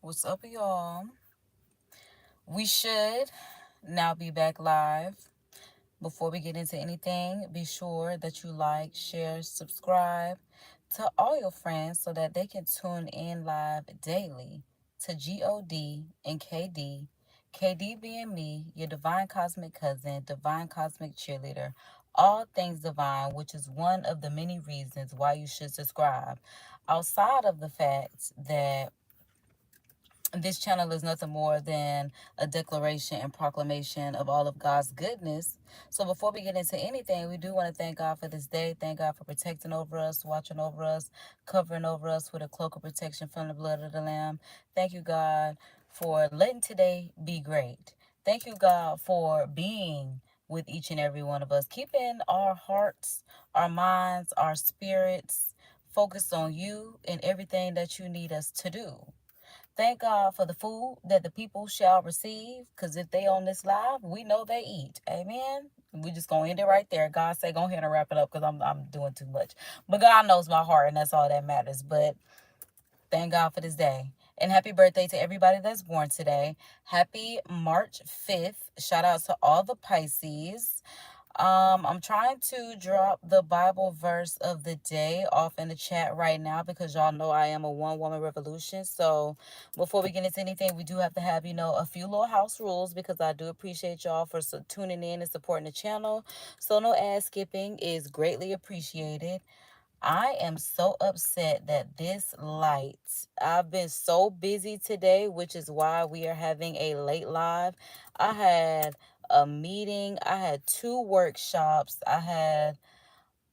What's up, y'all? We should now be back live. Before we get into anything, be sure that you like, share, subscribe to all your friends so that they can tune in live daily to God and KD. KD being me, your divine cosmic cousin, divine cosmic cheerleader, all things divine, which is one of the many reasons why you should subscribe. Outside of the fact that this channel is nothing more than a declaration and proclamation of all of God's goodness. So before we get into anything, we do want to thank God for this day. Thank God for protecting over us, watching over us, covering over us with a cloak of protection from the blood of the Lamb. Thank you, God, for letting today be great. Thank you, God, for being with each and every one of us, keeping our hearts, our minds, our spirits focused on you and everything that you need us to do. Thank God for the food that the people shall receive, because if they on this live, we know they eat. Amen. We just gonna end it right there. God say, go ahead and wrap it up, because I'm doing too much. But God knows my heart, and that's all that matters. But thank God for this day. And happy birthday to everybody that's born today. Happy March 5th. Shout out to all the Pisces. I'm trying to drop the Bible verse of the day off in the chat right now, because y'all know I am a one-woman revolution. So before we get into anything, we do have to have, a few little house rules, because I do appreciate y'all for tuning in and supporting the channel. So no ad skipping is greatly appreciated. I am so upset that this light, I've been so busy today, which is why we are having a late live. I had a meeting, I had 2 workshops, I had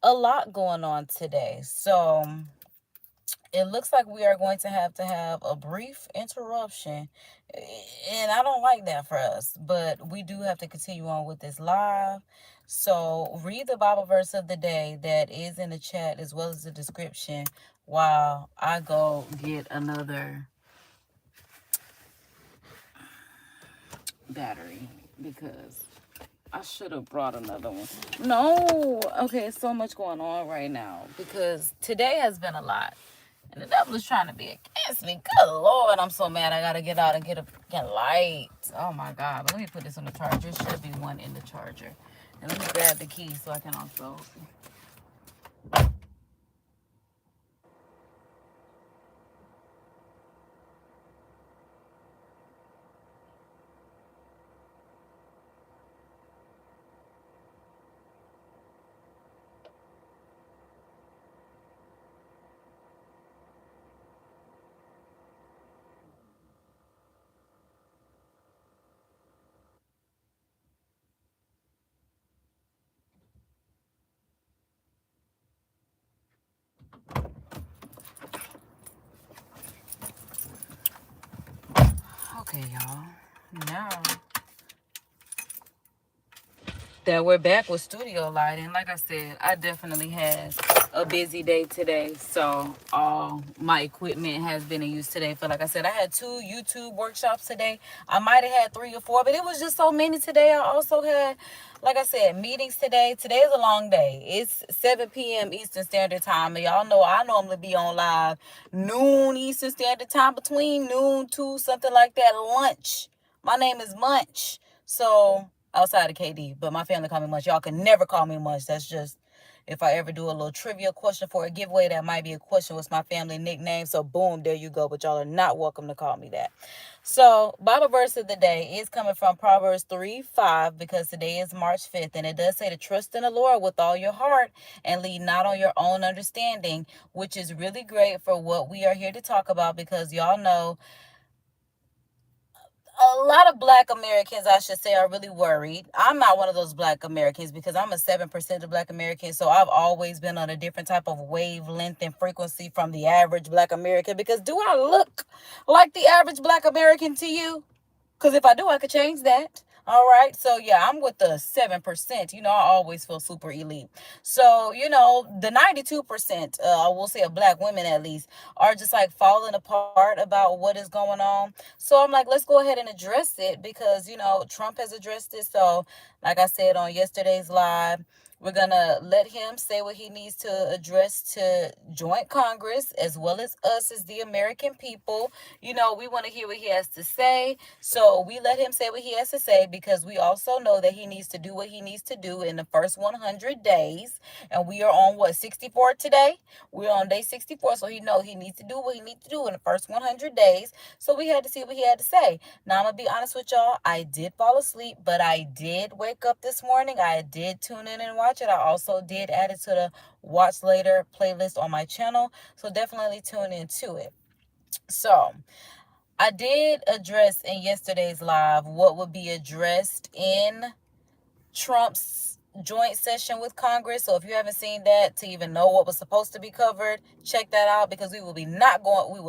a lot going on today. So it looks like we are going to have a brief interruption, and I don't like that for us, but we do have to continue on with this live. So read the Bible verse of the day that is in the chat, as well as the description, while I go get another battery, because I should have brought another one. No, okay, so much going on right now, because today has been a lot. And the devil is trying to be against me. Good Lord, I'm so mad. I gotta get out and get light. Oh my God. But let me put this on the charger. There should be one in the charger. And let me grab the key so I can also. Okay, y'all. Now that we're back with studio lighting, like I said, I definitely had a busy day today. So all my equipment has been in use today. For, like I said, I had 2 YouTube workshops today. I might have had 3 or 4, but it was just so many today. I also had, like I said, meetings today. Today is a long day. It's 7 p.m. Eastern Standard Time. And y'all know I normally be on live noon Eastern Standard Time, between noon to something like that, lunch. My name is Munch. So outside of KD, but my family call me Munch. Y'all can never call me Munch. That's just, if I ever do a little trivia question for a giveaway, that might be a question. What's my family nickname? So boom, there you go. But y'all are not welcome to call me that. So Bible verse of the day is coming from Proverbs 3:5, because today is March 5th, and it does say to trust in the Lord with all your heart and lean not on your own understanding, which is really great for what we are here to talk about, because y'all know a lot of Black Americans, I should say, are really worried. I'm not one of those Black Americans, because I'm a 7% of Black Americans. So I've always been on a different type of wavelength and frequency from the average Black American. Because do I look like the average Black American to you? Because if I do, I could change that. All right. So, yeah, I'm with the 7%. I always feel super elite. So, the 92%, I will say, of Black women at least, are just like falling apart about what is going on. So I'm like, let's go ahead and address it, because, Trump has addressed it. So Like I said on yesterday's live, we're going to let him say what he needs to address to joint Congress as well as us as the American people. You know, we want to hear what he has to say. So we let him say what he has to say because we also know that he needs to do what he needs to do in the first 100 days. And we are on what, 64 today? We're on day 64. So he knows he needs to do what he needs to do in the first 100 days. So we had to see what he had to say. Now, I'm going to be honest with y'all. I did fall asleep, but I did wake up this morning. I did tune in and watch it. I also did add it to the watch later playlist on my channel. So definitely tune into it. So I did address in yesterday's live what would be addressed in Trump's joint session with Congress. So if you haven't seen that to even know what was supposed to be covered, check that out because we will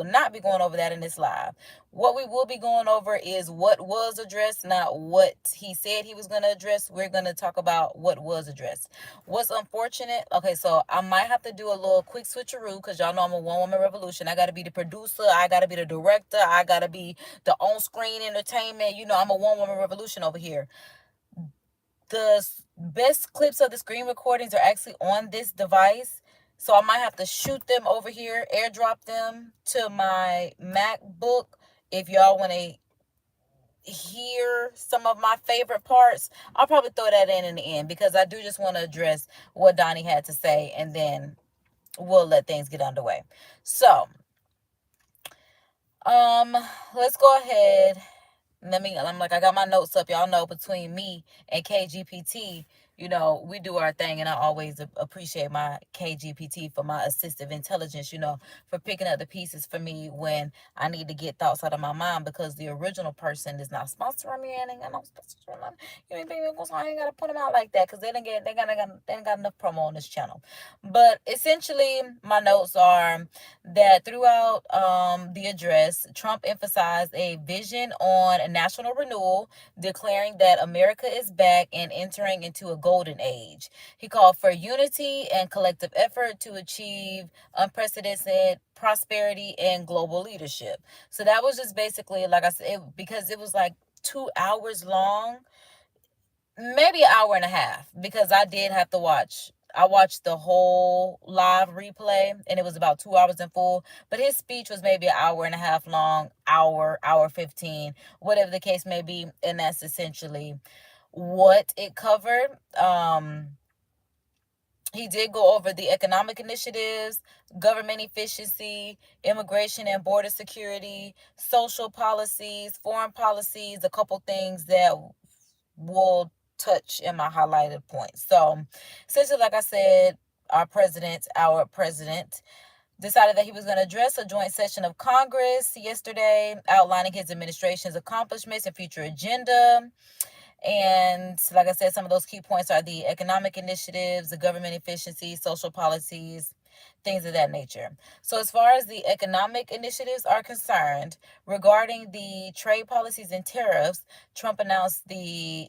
not be going over that in this live. What we will be going over is what was addressed, not what he said he was going to address. We're going to talk about what was addressed. What's unfortunate, okay, so I might have to do a little quick switcheroo because y'all know I'm a one-woman revolution. I got to be the producer. I got to be the director. I got to be the on-screen entertainment. You know, I'm a one-woman revolution over here. The best clips of the screen recordings are actually on this device. So I might have to shoot them over here, airdrop them to my MacBook. If y'all want to hear some of my favorite parts, I'll probably throw that in the end because I do just want to address what Donnie had to say and then we'll let things get underway. So, let's go ahead. I got my notes up. Y'all know between me and KGPT, you know, we do our thing. And I always appreciate my KGPT for my assistive intelligence, you know, for picking up the pieces for me when I need to get thoughts out of my mind because the original person is not sponsoring me. And ain't got no sponsoring me. You ain't I ain't got to put them out like that because they ain't got enough promo on this channel. But essentially, my notes are that throughout the address, Trump emphasized a vision on national renewal, declaring that America is back and entering into a golden age. He called for unity and collective effort to achieve unprecedented prosperity and global leadership. So that was just basically, like I said, because it was like 2 hours long, maybe an hour and a half, because I did have to watch. I watched the whole live replay and it was about 2 hours in full, but his speech was maybe an hour and a half long, hour 15, whatever the case may be. And that's essentially what it covered. He did go over the economic initiatives, government efficiency, immigration and border security, social policies, foreign policies, a couple things that will touch in my highlighted points. So essentially, like I said, our president decided that he was going to address a joint session of Congress yesterday, outlining his administration's accomplishments and future agenda. And like I said, some of those key points are the economic initiatives, the government efficiency, social policies, things of that nature. So as far as the economic initiatives are concerned, regarding the trade policies and tariffs, Trump announced the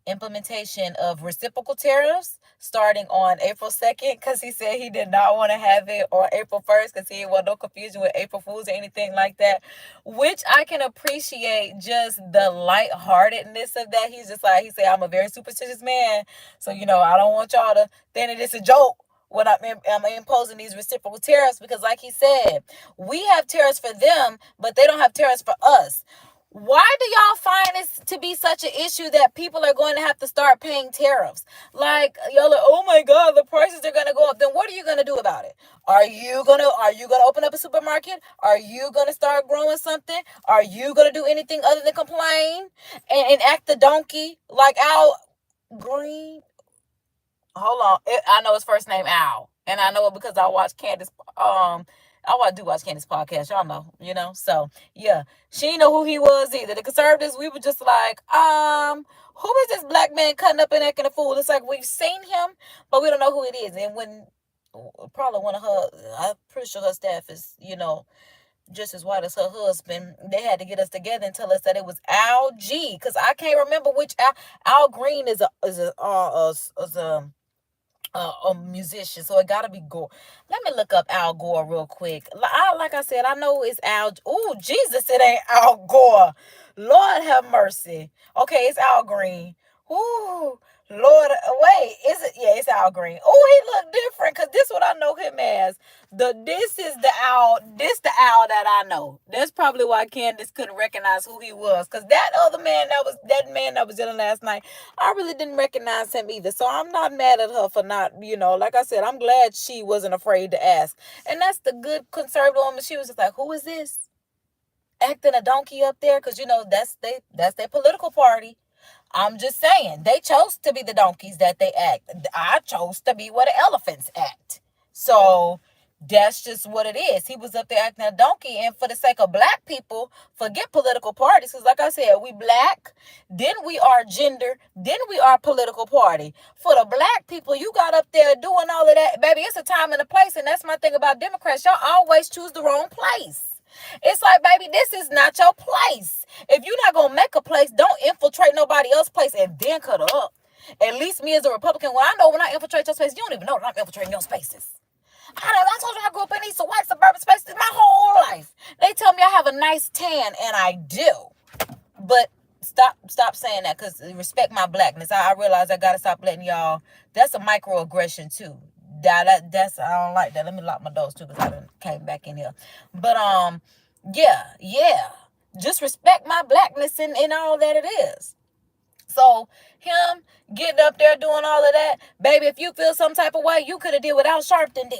implementation of reciprocal tariffs starting on April 2nd because he said he did not want to have it on April 1st because he didn't want no confusion with April Fools or anything like that, which I can appreciate just the lightheartedness of that. He's just like, he said, I'm a very superstitious man, so, you know, I don't want y'all to think that it's a joke when I'm imposing these reciprocal tariffs because, like he said, we have tariffs for them, but they don't have tariffs for us. Why do y'all find this to be such an issue that people are going to have to start paying tariffs? Like, y'all are, oh my God, the prices are going to go up. Then what are you going to do about it? Are you gonna open up a supermarket? Are you gonna start growing something? Are you gonna do anything other than complain and act the donkey like Al Green? Hold on, I know his first name Al, and I know it because I watch Candace. I do watch Candace podcast. Y'all know, you know. So yeah, she didn't know who he was either. The conservatives, we were just like, who is this black man cutting up and acting a fool? It's like we've seen him, but we don't know who it is. And when probably one of her, I'm pretty sure her staff is, you know, just as white as her husband. They had to get us together and tell us that it was Al G, because I can't remember which Al Green is a musician, so it gotta be Gore. Let me look up Al Gore real quick. Like I said, I know it's Al. Oh Jesus, it ain't Al Gore. Lord have mercy. Okay, it's Al Green. Ooh, Lord, wait, is it? Yeah, it's Al Green. Oh, he look different because this what I know him as. This is the owl. This the owl that I know. That's probably why Candace couldn't recognize who he was. Because that other man that was in last night, I really didn't recognize him either. So I'm not mad at her for not, like I said, I'm glad she wasn't afraid to ask. And that's the good conservative woman. She was just like, who is this? Acting a donkey up there? Because that's their political party. I'm just saying, they chose to be the donkeys that they act. I chose to be where the elephants act. So that's just what it is. He was up there acting a donkey, and for the sake of black people, forget political parties. Because like I said, we black, then we are gender, then we are political party. For the black people, you got up there doing all of that. Baby, it's a time and a place, and that's my thing about Democrats. Y'all always choose the wrong place. It's like, baby, this is not your place. If you're not going to make a place, don't infiltrate nobody else's place and then cut her up. At least me as a Republican, I know when I infiltrate your space, you don't even know that I'm infiltrating your spaces. I told you I grew up in these white suburban spaces my whole life. They tell me I have a nice tan, and I do. But stop saying that, because respect my blackness. I realize I got to stop letting y'all. That's a microaggression, too. That's I don't like that. Let me lock my doors too, because I done came back in here. But yeah. Just respect my blackness and all that it is. So him getting up there doing all of that, baby, if you feel some type of way, you could have did without Sharpton did.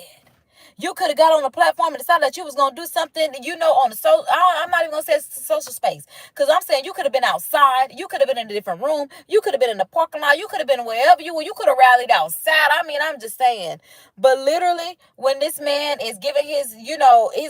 You could have got on the platform and decided that you was going to do something, on the I'm not even going to say social space. Because I'm saying you could have been outside. You could have been in a different room. You could have been in the parking lot. You could have been wherever you were. You could have rallied outside. I mean, I'm just saying. But literally, when this man is giving his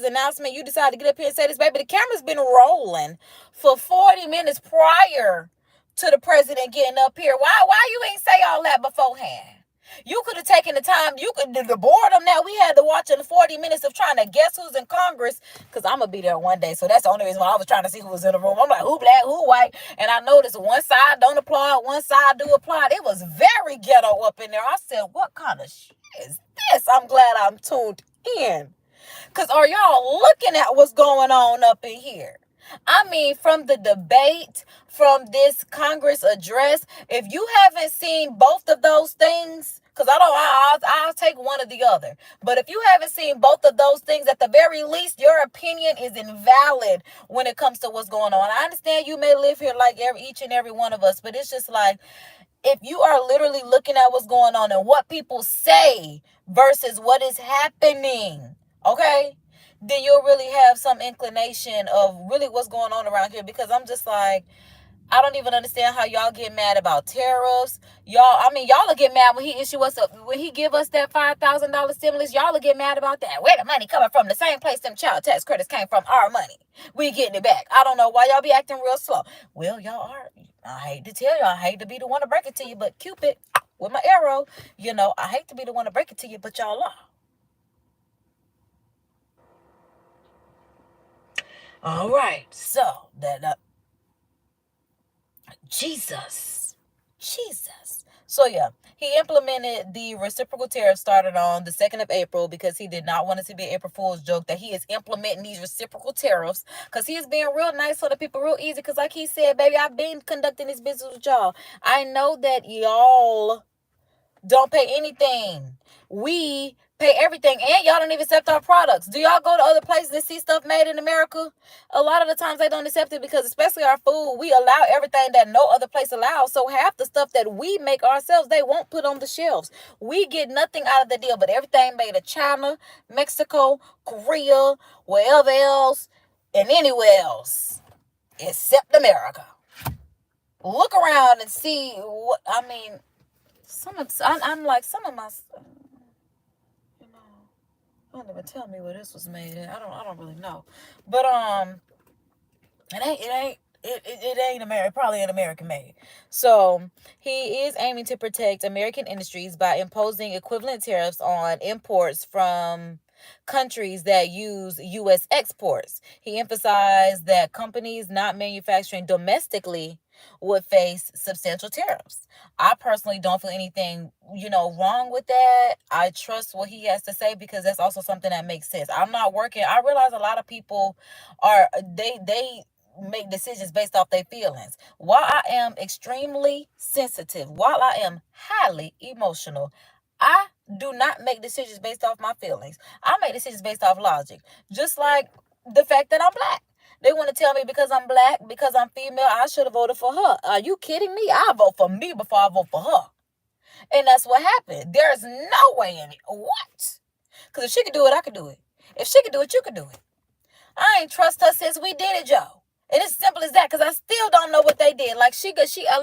announcement, you decide to get up here and say this, baby, the camera's been rolling for 40 minutes prior to the president getting up here. Why you ain't say all that beforehand? You could have taken the time. You could the boredom that we had to watch in the 40 minutes of trying to guess who's in Congress. Because I'm going to be there one day. So that's the only reason why I was trying to see who was in the room. I'm like, who black, who white? And I noticed one side don't applaud, one side do applaud. It was very ghetto up in there. I said, what kind of shit is this? I'm glad I'm tuned in. Because are y'all looking at what's going on up in here? I mean, from the debate, from this Congress address, if you haven't seen both of those things, because I'll take one or the other. But if you haven't seen both of those things, at the very least, your opinion is invalid when it comes to what's going on. I understand you may live here like each and every one of us, but it's just like, if you are literally looking at what's going on and what people say versus what is happening, okay, then you'll really have some inclination of really what's going on around here. Because I'm just like, I don't even understand how y'all get mad about tariffs. Y'all will get mad when when he give us that $5,000 stimulus. Y'all will get mad about that. Where the money coming from? The same place them child tax credits came from. Our money. We getting it back. I don't know why y'all be acting real slow. Well, y'all are. I hate to tell you. I hate to be the one to break it to you, but Cupid with my arrow. I hate to be the one to break it to you, but y'all are. All right. So that. Jesus. So yeah, he implemented the reciprocal tariff started on the 2nd of April because he did not want it to be an April Fool's joke that he is implementing these reciprocal tariffs, because he is being real nice for the people, real easy. Because like he said, baby, I've been conducting this business with y'all. I know that y'all don't pay anything. We pay everything, and y'all don't even accept our products. Do y'all go to other places and see stuff made in America? A lot of the times they don't accept it because, especially our food, we allow everything that no other place allows. So half the stuff that we make ourselves, they won't put on the shelves. We get nothing out of the deal, but everything made in China, Mexico, Korea, wherever else, and anywhere else, except America. Look around and see what, I'm like, some of my, don't even tell me where this was made in. I don't really know, but it ain't American. Probably an American made. So he is aiming to protect American industries by imposing equivalent tariffs on imports from countries that use U.S. exports. He emphasized that companies not manufacturing domestically would face substantial tariffs. I personally don't feel anything, wrong with that. I trust what he has to say because that's also something that makes sense. I'm not working. I realize a lot of people are, they make decisions based off their feelings. While I am extremely sensitive, while I am highly emotional, I do not make decisions based off my feelings. I make decisions based off logic. Just like the fact that I'm black. They want to tell me because I'm black, because I'm female, I should have voted for her. Are you kidding me? I vote for me before I vote for her. And that's what happened. There's no way in it. What? Because if she could do it, I could do it. If she could do it, you could do it. I ain't trust her since we did it, Joe. And it's simple as that, because I still don't know what they did. Like,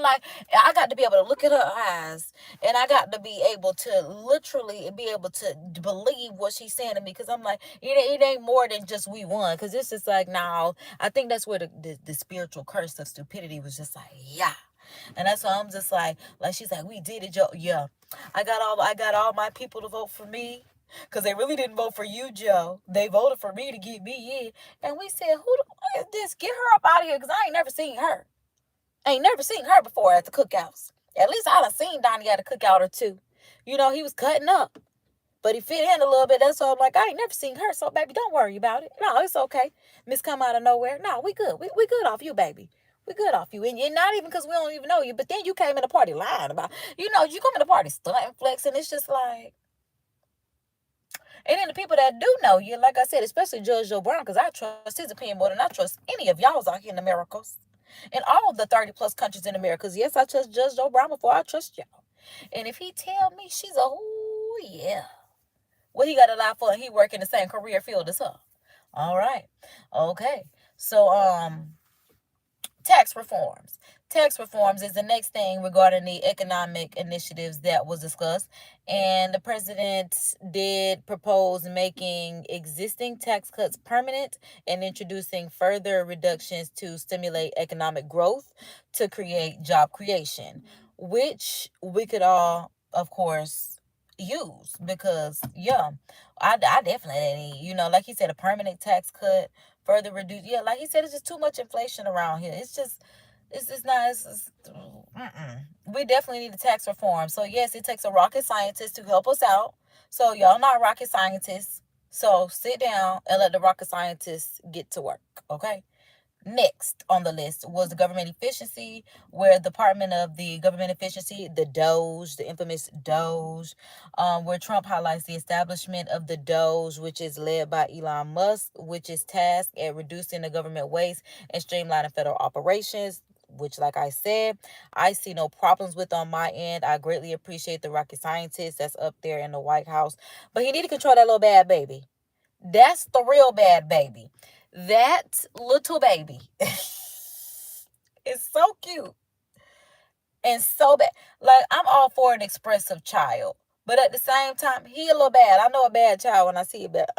like, I got to be able to look at her eyes, and I got to be able to literally be able to believe what she's saying to me, because I'm like, it ain't more than just we won, because it's just like, no, I think that's where the spiritual curse of stupidity was just like, yeah. And that's why I'm just like she's like, we did it, Joe. Yeah, I got all my people to vote for me. Because they really didn't vote for you, Joe. They voted for me to get me in. And we said, who is this? Get her up out of here, because I ain't never seen her. I ain't never seen her before at the cookouts. At least I done seen Donnie at a cookout or two. You know, he was cutting up. But he fit in a little bit. That's why I'm like, I ain't never seen her. So, baby, don't worry about it. No, it's okay. Miss come out of nowhere. No, we good. We good off you, baby. We good off you. And not even because we don't even know you. But then you came in the party lying about, you come in the party stunting, flexing. It's just like, and then the people that do know you, like I said, especially Judge Joe Brown, because I trust his opinion more than I trust any of y'all's out here in America. In all of the 30 plus countries in America. Because yes, I trust Judge Joe Brown before I trust y'all. And if he tell me she's a, ooh, yeah. Well, he got a lot for, and he work in the same career field as her. All right. Okay. So, tax reforms. Tax reforms is the next thing regarding the economic initiatives that was discussed. And the president did propose making existing tax cuts permanent and introducing further reductions to stimulate economic growth to create job creation, which we could all, of course, use because, yeah, I definitely need, like he said, a permanent tax cut, further reduce. Yeah, like he said, it's just too much inflation around here. It's just not. We definitely need a tax reform. So yes, it takes a rocket scientist to help us out. So y'all not rocket scientists. So sit down and let the rocket scientists get to work. Okay. Next on the list was the government efficiency, where the Department of the Government Efficiency, the DOGE, the infamous DOGE, where Trump highlights the establishment of the DOGE, which is led by Elon Musk, which is tasked at reducing the government waste and streamlining federal operations, which, like I said, I see no problems with on my end. I greatly appreciate the rocket scientist that's up there in the White House, but he need to control that little bad baby. That's the real bad baby. That little baby is so cute and so bad. Like, I'm all for an expressive child, but at the same time, he a little bad. I know a bad child when I see it, but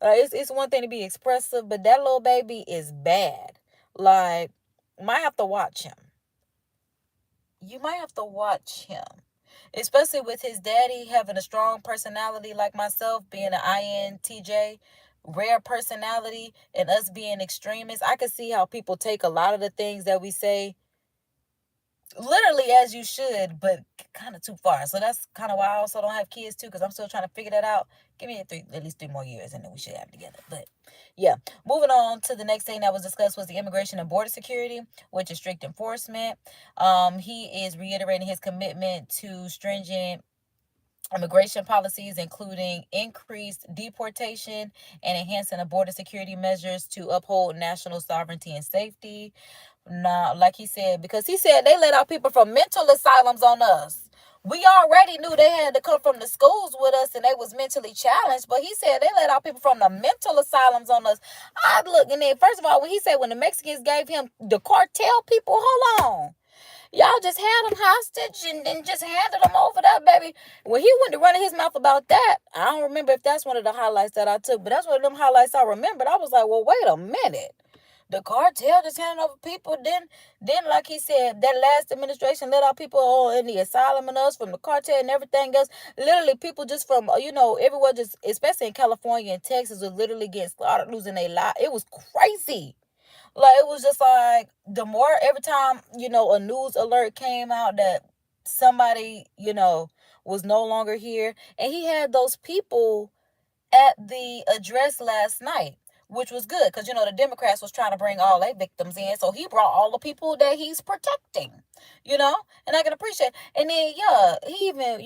it's one thing to be expressive, but that little baby is bad. Like, might have to watch him. You might have to watch him. Especially with his daddy having a strong personality like myself, being an INTJ, rare personality, and us being extremists. I can see how people take a lot of the things that we say literally as you should, but kind of too far. So that's kind of why I also don't have kids too, because I'm still trying to figure that out. Give me at least 3 more years, and then we should have together. But yeah, moving on to the next thing that was discussed was the immigration and border security, which is strict enforcement. He is reiterating his commitment to stringent immigration policies, including increased deportation and enhancing the border security measures to uphold national sovereignty and safety. Now, like he said, because he said they let out people from mental asylums on us. We already knew they had to come from the schools with us and they was mentally challenged, but he said they let out people from the mental asylums on us. I look, and then first of all, when he said when the Mexicans gave him the cartel people, hold on. Y'all just had them hostage and then just handed them over that, baby. When he went to running his mouth about that, I don't remember if that's one of the highlights that I took, but that's one of them highlights I remembered. I was like, well, wait a minute. The cartel just handing over people. Then, like he said, that last administration let out people in the asylum and us from the cartel and everything else. Literally, people just from, everywhere, just especially in California and Texas, was literally getting slaughtered, losing their life. It was crazy. Like, it was just like, the more, every time, a news alert came out that somebody, was no longer here. And he had those people at the address last night which was good because, the Democrats was trying to bring all their victims in. So he brought all the people that he's protecting, and I can appreciate. And then, yeah, he even,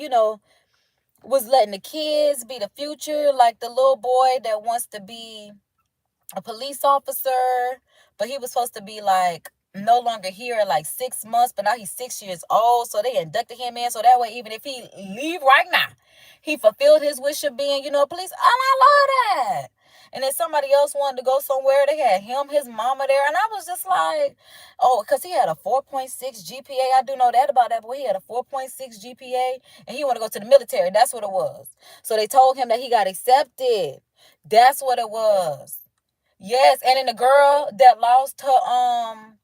was letting the kids be the future, like the little boy that wants to be a police officer, but he was supposed to be like no longer here in like 6 months, but now he's 6 years old, so they inducted him in, so that way even if he leave right now, he fulfilled his wish of being, a police. And I love that. And then somebody else wanted to go somewhere. They had him, his mama there, and I was just like, oh, because he had a 4.6 GPA. I do know that about that boy. He had a 4.6 GPA, and he wanted to go to the military. That's what it was. So they told him that he got accepted. That's what it was. Yes, and then the girl that lost her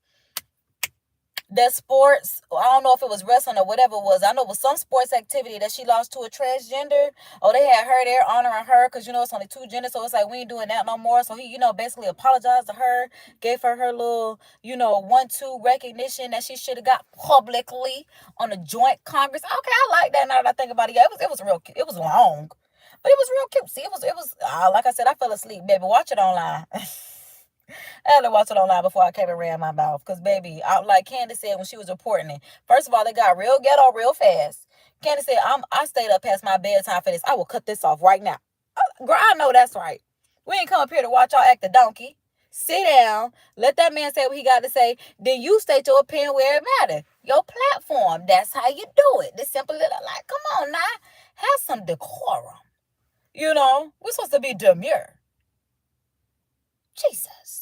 that sports, I don't know if it was wrestling or whatever it was. I know it was some sports activity that she lost to a transgender. Oh, they had her there honoring her because, it's only 2 genders. So it's like, we ain't doing that no more. So he, basically apologized to her, gave her her little, 1-2 recognition that she should have got publicly on a joint Congress. Okay, I like that now that I think about it. Yeah, it was real cute. It was long, but it was real cute. See, it was like I said, I fell asleep, baby. Watch it online. I had to watch it online before I came and ran my mouth. Because, baby, like Candace said when she was reporting it, first of all, they got real ghetto real fast. Candace said, I stayed up past my bedtime for this. I will cut this off right now. Girl, I know that's right. We ain't come up here to watch y'all act a donkey. Sit down. Let that man say what he got to say. Then you state your opinion where it matters. Your platform. That's how you do it. This simple little, like, come on now. Have some decorum. We're supposed to be demure. Jesus.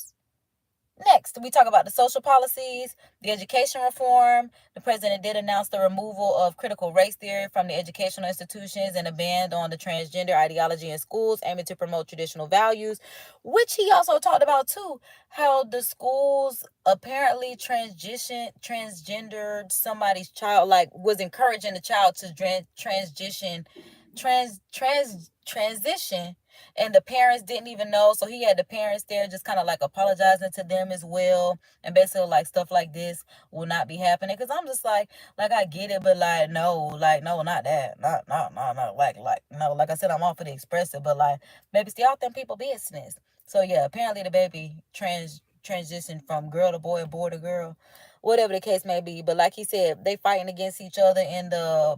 Next, we talk about the social policies, the education reform. The president did announce the removal of critical race theory from the educational institutions and a ban on the transgender ideology in schools, aiming to promote traditional values, which he also talked about too, how the schools apparently transgendered somebody's child, like was encouraging the child to transition, and the parents didn't even know. So he had the parents there just kind of like apologizing to them as well, and basically like stuff like this will not be happening. Because I'm just like I get it, but no, not that, not like no, like I said, I'm all for the expressive, but baby, stay out them people business. So yeah, apparently the baby transitioned from girl to boy, boy to girl, whatever the case may be. But like he said, they fighting against each other in the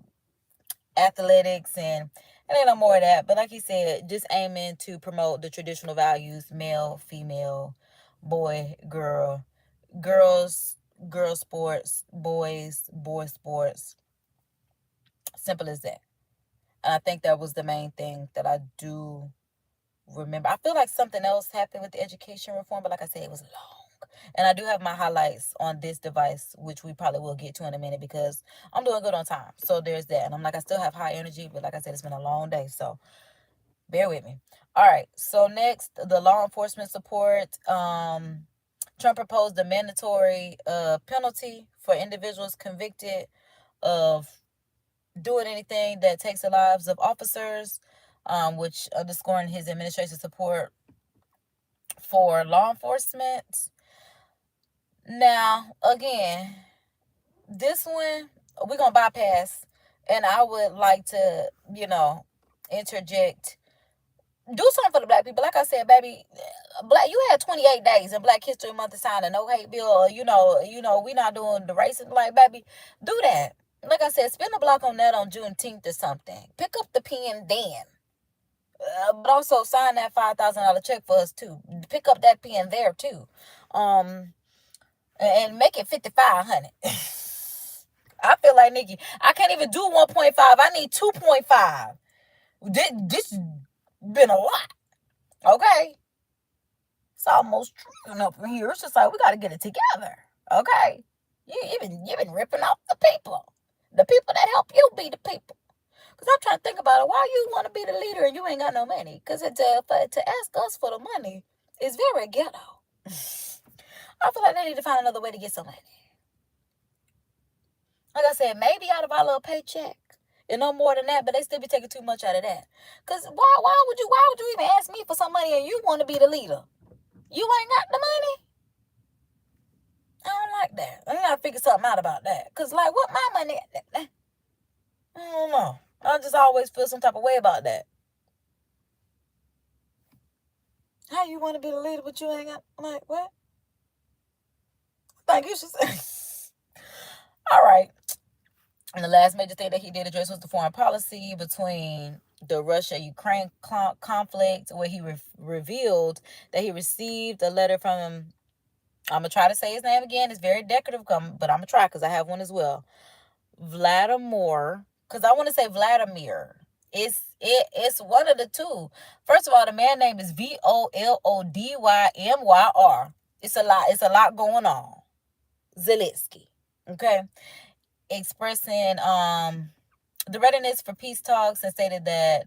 athletics, and ain't no more of that. But like he said, just aiming to promote the traditional values: male, female, boy, girl, girls sports, boys sports. Simple as that. And I think that was the main thing that I do remember. I feel like something else happened with the education reform, but like I said, it was long. And I do have my highlights on this device, which we probably will get to in a minute because I'm doing good on time. So there's that. And I still have high energy, but like I said, it's been a long day. So bear with me. All right. So next, the law enforcement support. Trump proposed a mandatory penalty for individuals convicted of doing anything that takes the lives of officers, which underscoring his administration's support for law enforcement. Now, again, this one we're going to bypass, and I would like to, interject. Do something for the black people. Like I said, baby, you had 28 days in Black History Month to sign a no hate bill, or, we not doing the racing. Like, baby, do that. Like I said, spin the block on that on Juneteenth or something. Pick up the pen then. But also sign that $5,000 check for us too. Pick up that pen there too. And make it 5,500. I feel like Nikki, I can't even do 1.5. I need 2.5. This been a lot. Okay. It's almost tripping up in here. It's just like we gotta get it together. Okay. You've been ripping off the people. The people that help you be the people. Because I'm trying to think about it. Why you want to be the leader and you ain't got no money? Because to ask us for the money is very ghetto. I feel like they need to find another way to get some money. Like I said, maybe out of our little paycheck. And no more than that, but they still be taking too much out of that. Because why would you even ask me for some money and you want to be the leader? You ain't got the money? I don't like that. I gotta figure something out about that. Because, what my money... I don't know. I just always feel some type of way about that. How you want to be the leader, but you ain't got, I'm like, what? I think you should say. All right. And the last major thing that he did address was the foreign policy between the Russia-Ukraine conflict, where he revealed that he received a letter from, I'm going to try to say his name again. It's very decorative, but I'm going to try because I have one as well. Vladimir, because I want to say Vladimir. It's one of the two. First of all, the man name is VOLODYMYR. It's a lot. It's a lot going on. Zelensky. Okay. Expressing the readiness for peace talks and stated that,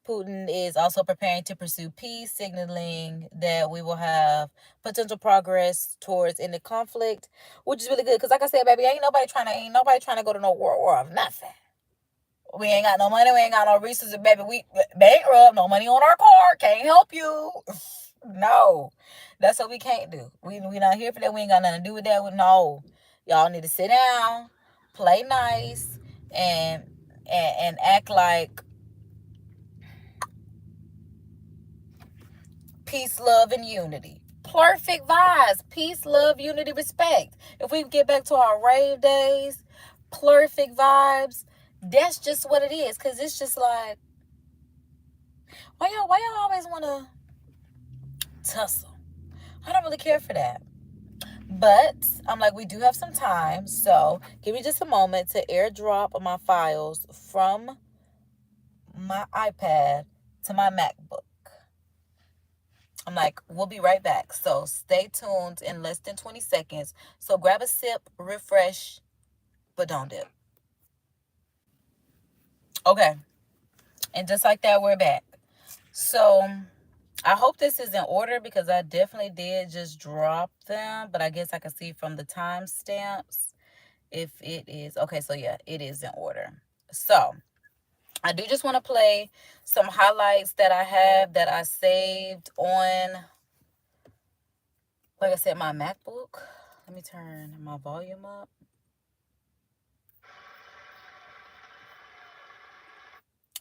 Putin is also preparing to pursue peace, signaling that we will have potential progress towards ending conflict, which is really good. Because like I said, baby, ain't nobody trying to go to no world war of nothing. We ain't got no money. We ain't got no resources, baby. We bankrupt. No money on our card. Can't help you. No, that's what we can't do. We not here for that. We ain't got nothing to do with that. No, y'all need to sit down, play nice, and act like peace, love, and unity. Perfect vibes. Peace, love, unity, respect. If we get back to our rave days, perfect vibes. That's just what it is. Cause it's just like, why y'all always wanna tussle? I don't really care for that. But I'm like, we do have some time. So give me just a moment to airdrop my files from my iPad to my MacBook. I'm like, we'll be right back. So stay tuned in less than 20 seconds. So grab a sip, refresh, but don't dip. Okay. And just like that, we're back. So I hope this is in order because I definitely did just drop them. But I guess I can see from the timestamps if it is. Okay, so yeah, it is in order. So I do just want to play some highlights that I have that I saved on, like I said, my MacBook. Let me turn my volume up.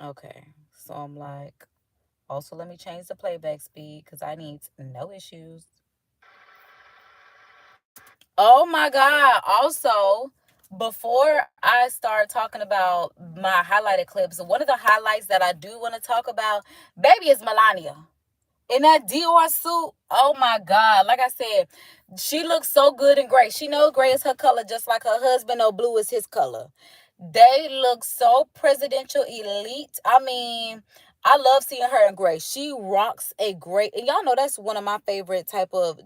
Okay, so I'm like, also let me change the playback speed because I need no issues. Oh my God. Also, before I start talking about my highlighted clips, one of the highlights that I do want to talk about, baby, is Melania. In that Dior suit, oh my God. Like I said, she looks so good in gray. She knows gray is her color, just like her husband know blue is his color. They look so presidential elite. I mean, I love seeing her in gray. She rocks a great, and y'all know that's one of my favorite type of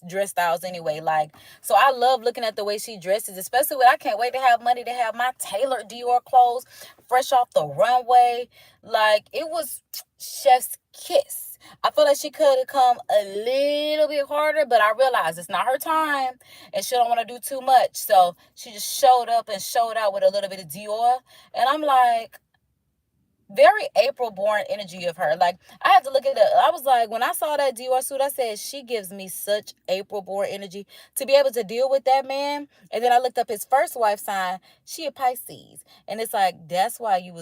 dress styles anyway. Like, so I love looking at the way she dresses, especially when I can't wait to have money to have my tailored Dior clothes fresh off the runway. Like, it was chef's kiss. I feel like she could have come a little bit harder, but I realized it's not her time and she don't want to do too much. So she just showed up and showed out with a little bit of Dior. And I'm like, very April born energy of her. Like, I had to look at it. I was like, when I saw that Dior suit, I said, she gives me such April born energy to be able to deal with that man. And then I looked up his first wife sign. She a Pisces. And it's like, that's why you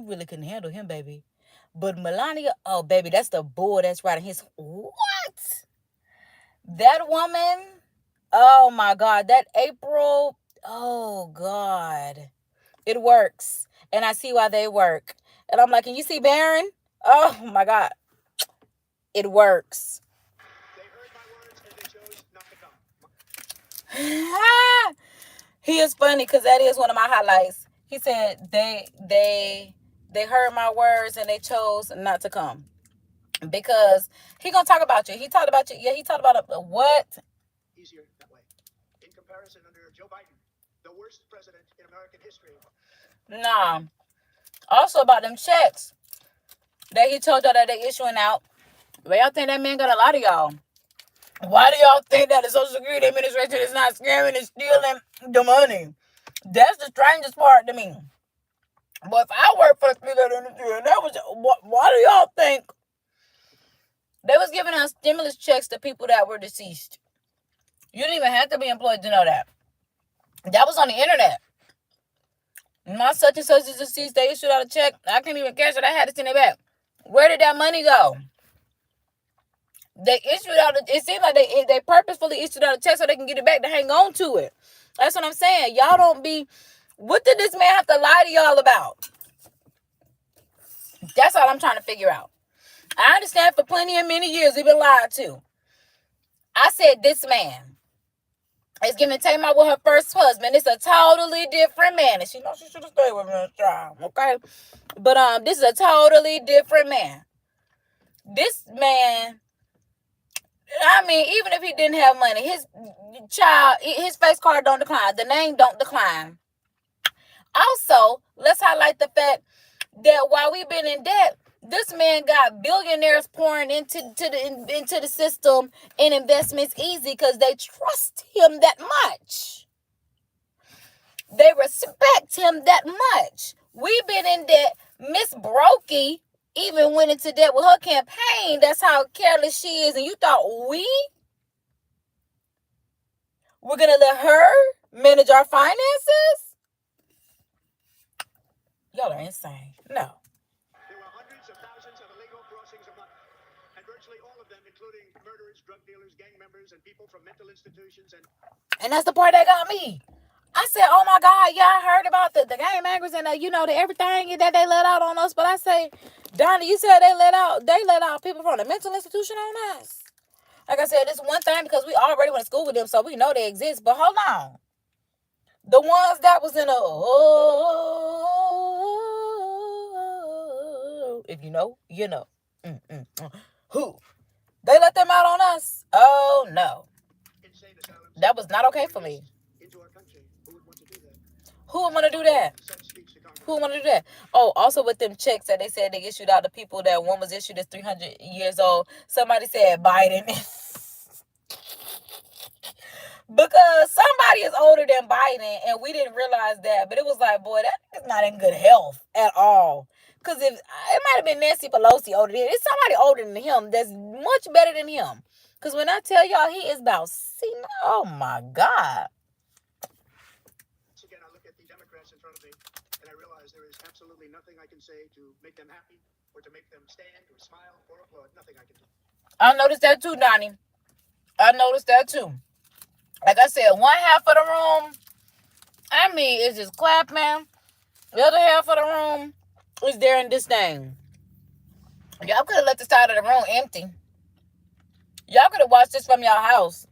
really couldn't handle him, baby. But Melania, oh, baby, that's the bull that's riding his, what? That woman, oh, my God. That April, oh, God. It works. And I see why they work. And I'm like, can you see Baron? Oh, my God. It works. They heard my words and they chose not to come. He is funny because that is one of my highlights. He said they heard my words and they chose not to come. Because he gonna talk about you. He talked about you. Yeah, he talked about what? Easier that way. In comparison, under Joe Biden, the worst president in American history. Nah. Also about them checks that he told y'all that they issuing out. But y'all think that man got a lot of y'all? Why do y'all think that the Social Security Administration is not scamming and stealing the money? That's the strangest part to me. But if I work for the Security Administration, that was, why do y'all think they was giving out stimulus checks to people that were deceased? You didn't even have to be employed to know that. That was on the internet. My such and such is deceased. They issued out a check. I can't even cash it. I had to send it back. Where did that money go? They issued out, it seems like they purposefully issued out a check so they can get it back to hang on to it. That's what I'm saying. Y'all don't be, what did this man have to lie to y'all about? That's all I'm trying to figure out. I understand for plenty of many years we've been lied to. I said this man is giving Tamar with her first husband. It's a totally different man. And she knows she should have stayed with me this time, okay? But this is a totally different man. This man, I mean, even if he didn't have money, his face card don't decline. The name don't decline. Also, let's highlight the fact that while we've been in debt, this man got billionaires pouring into the system and investments easy because they trust him that much. They respect him that much. We've been in debt. Miss Brokey even went into debt with her campaign. That's how careless she is. And you thought we're going to let her manage our finances? Y'all are insane. No. There were hundreds of thousands of illegal crossings a month, and virtually all of them, including murderers, drug dealers, gang members, and people from mental institutions. And that's the part that got me. I said, oh my God, yeah, I heard about the gang members and the everything that they let out on us. But I say, Donnie, you said they let out people from the mental institution on us. Like I said, it's one thing because we already went to school with them, so we know they exist. But hold on. The ones that was in if you know, you know. Who? They let them out on us? Oh, no. That was not okay for me. Who would want to do that? Who would want to do that? Oh, also with them checks that they said they issued out to people, that one was issued as 300 years old. Somebody said Biden. Because somebody is older than Biden, and we didn't realize that. But it was like, boy, that is not in good health at all. Because if it might have been Nancy Pelosi older than him, it's somebody older than him that's much better than him. Because when I tell y'all he is about senile, oh my God. Again, I look at the Democrats in front of me, and I realize there is absolutely nothing I can say to make them happy, or to make them stand, or smile, or applaud. Nothing I can do. I noticed that too, Donnie. I noticed that too. Like I said, one half of the room, I mean, it's just clapping. The other half of the room is there in disdain. Y'all could have left the side of the room empty. Y'all could have watched this from y'all house.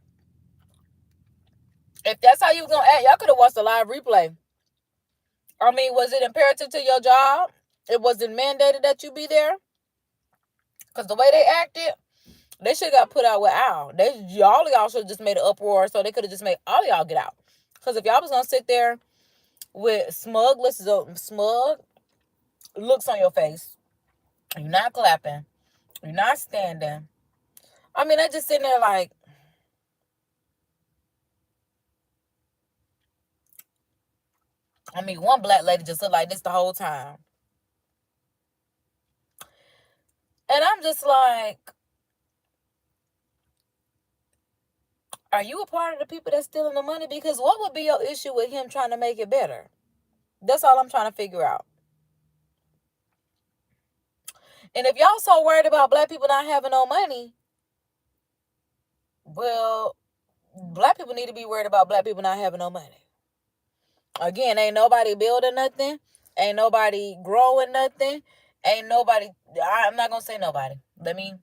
If that's how you was going to act, y'all could have watched the live replay. I mean, was it imperative to your job? It wasn't mandated that you be there? Because the way they acted, they should have got put out with Al. All of y'all should have just made an uproar, so they could have just made all of y'all get out. Because if y'all was going to sit there with smug looks on your face, you're not clapping, you're not standing. I mean, they just sitting there like, I mean, one black lady just looked like this the whole time. And I'm just like, are you a part of the people that's stealing the money? Because what would be your issue with him trying to make it better? That's all I'm trying to figure out. And if y'all so worried about black people not having no money, well, black people need to be worried about black people not having no money. Again, ain't nobody building nothing. Ain't nobody growing nothing. Ain't nobody, I'm not going to say nobody. Let me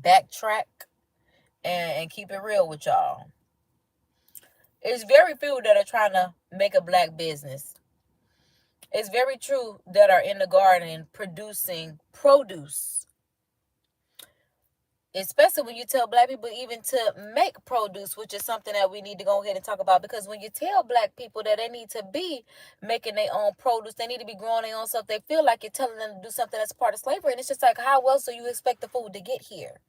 backtrack and keep it real with y'all. It's very few that are trying to make a black business. It's very true that are in the garden producing produce. Especially when you tell black people even to make produce, which is something that we need to go ahead and talk about. Because when you tell black people that they need to be making their own produce, they need to be growing their own stuff, they feel like you're telling them to do something that's part of slavery. And it's just like, how else do you expect the food to get here?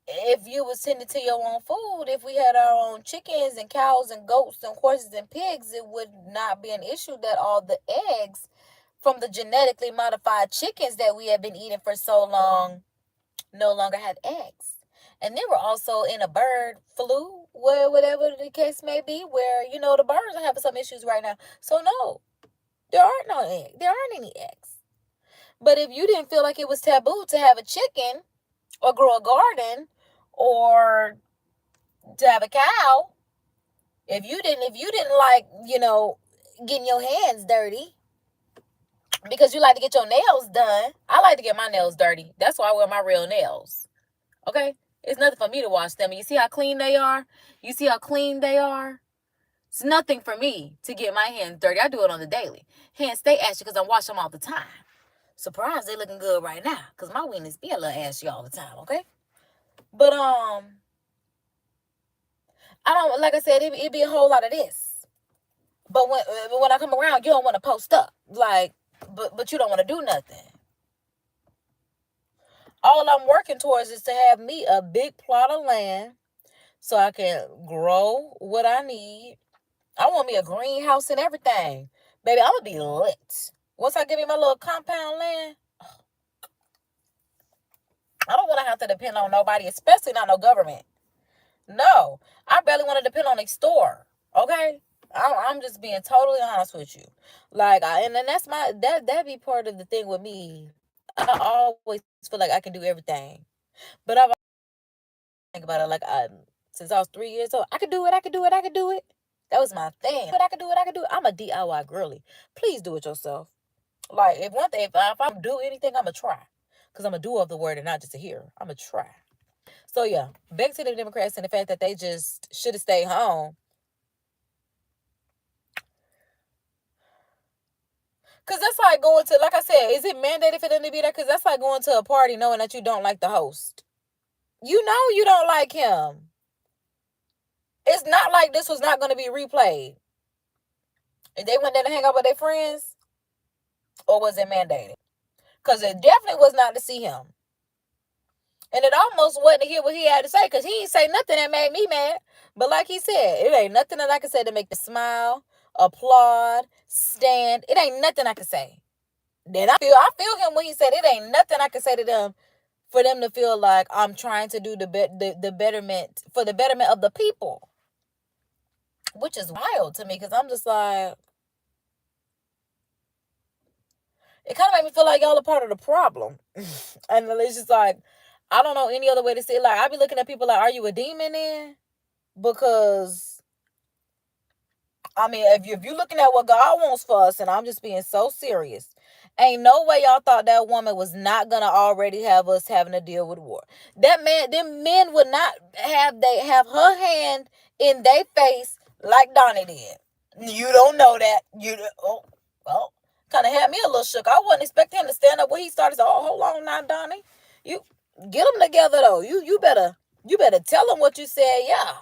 If you was tending to your own food, if we had our own chickens and cows and goats and horses and pigs, it would not be an issue that all the eggs from the genetically modified chickens that we have been eating for so long no longer had eggs. And then we're also in a bird flu, where whatever the case may be, where, the birds are having some issues right now. So no, there aren't any eggs. But if you didn't feel like it was taboo to have a chicken or grow a garden or to have a cow, if you didn't like, getting your hands dirty because you like to get your nails done. I like to get my nails dirty. That's why I wear my real nails. Okay? It's nothing for me to wash them. You see how clean they are? You see how clean they are? It's nothing for me to get my hands dirty. I do it on the daily. Hands stay ashy because I wash them all the time. Surprised they looking good right now because my wieners be a little ashy all the time, okay? But, I don't, like I said, it be a whole lot of this. But when I come around, you don't want to post up. Like, but you don't want to do nothing. All I'm working towards is to have me a big plot of land so I can grow what I need. I want me a greenhouse and everything. Baby, I'm going to be lit. Once I give me my little compound land, I don't want to have to depend on nobody, especially not no government. No, I barely want to depend on a store. Okay? I'm just being totally honest with you. Like, and then that be part of the thing with me. I always feel like I can do everything. But I've think about it like since I was 3 years old. I could do it. That was my thing. But I could do it. I'm a DIY girly. Please do it yourself. Like, if I do anything, I'm going to try. Because I'm a doer of the word and not just a hearer. I'm going to try. So, yeah, back to the Democrats and the fact that they just should have stayed home. Because that's like going to, like I said, is it mandated for them to be there? Because that's like going to a party knowing that you don't like the host. You know you don't like him. It's not like this was not going to be replayed. If they went there to hang out with their friends, or was it mandated? Because it definitely was not to see him. And it almost wasn't to hear what he had to say, because he didn't say nothing that made me mad. But like he said, it ain't nothing that I can say to make them smile, applaud, stand. It ain't nothing I can say. Then I feel him when he said it ain't nothing I can say to them for them to feel like I'm trying to do the betterment, for the betterment of the people. Which is wild to me, because I'm just like, it kind of made me feel like y'all are part of the problem. And it's just like, I don't know any other way to say it. Like, I be looking at people like, are you a demon then? Because, I mean, if you're looking at what God wants for us, and I'm just being so serious, ain't no way y'all thought that woman was not going to already have us having to deal with war. Them men would not have her hand in their face like Donnie did. You don't know that. Kind of had me a little shook. I wasn't expecting him to stand up when he started. Oh, hold on now, Donnie. You get them together though. You better tell them what you said. Yeah,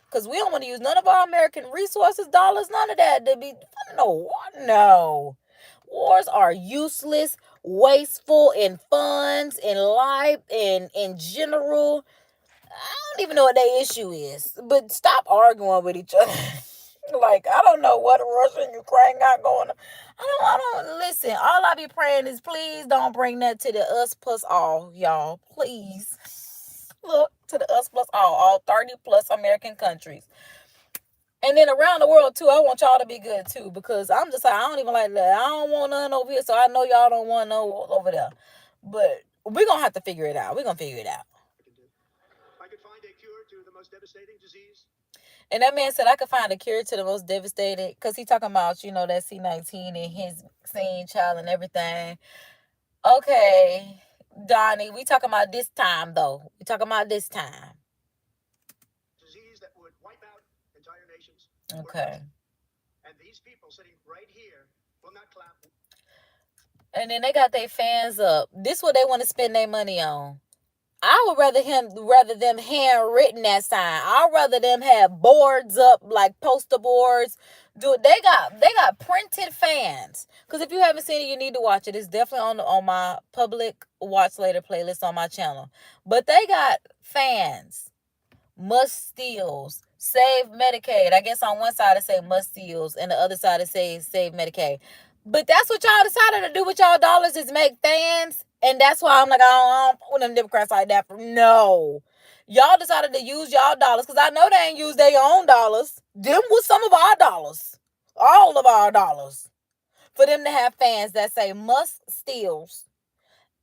because we don't want to use none of our American resources, dollars, none of that to be. No. Wars are useless, wasteful in funds, in life, and in general. I don't even know what their issue is. But stop arguing with each other. Like, I don't know what Russia and Ukraine got going on. I don't listen. All I be praying is please don't bring that to the us plus all, y'all. Please. Look, to the us plus all 30 plus American countries. And then around the world too, I want y'all to be good too, because I'm just like, I don't even like that. I don't want none over here, so I know y'all don't want none over there. But we're going to have to figure it out. We're going to figure it out. I could find a cure to the most devastating disease. And that man said, I could find a cure to the most devastated, because he talking about, that C-19 and his same child and everything. Okay, Donnie, we talking about this time, though. We talking about this time. Disease that would wipe out entire nations. Okay. And these people sitting right here will not clap. And then they got their fans up. This what they want to spend their money on. I would rather them handwritten that sign. I'd rather them have boards up, like poster boards. Dude, they got printed fans. Because if you haven't seen it, you need to watch it. It's definitely on my public watch later playlist on my channel. But they got fans. Must steals. Save Medicaid. I guess on one side it say must steals, and the other side it says save Medicaid. But that's what y'all decided to do with y'all dollars, is make fans. And that's why I'm like, I don't want them Democrats like that. No. Y'all decided to use y'all dollars, because I know they ain't used their own dollars. Them was some of our dollars. All of our dollars. For them to have fans that say must steals.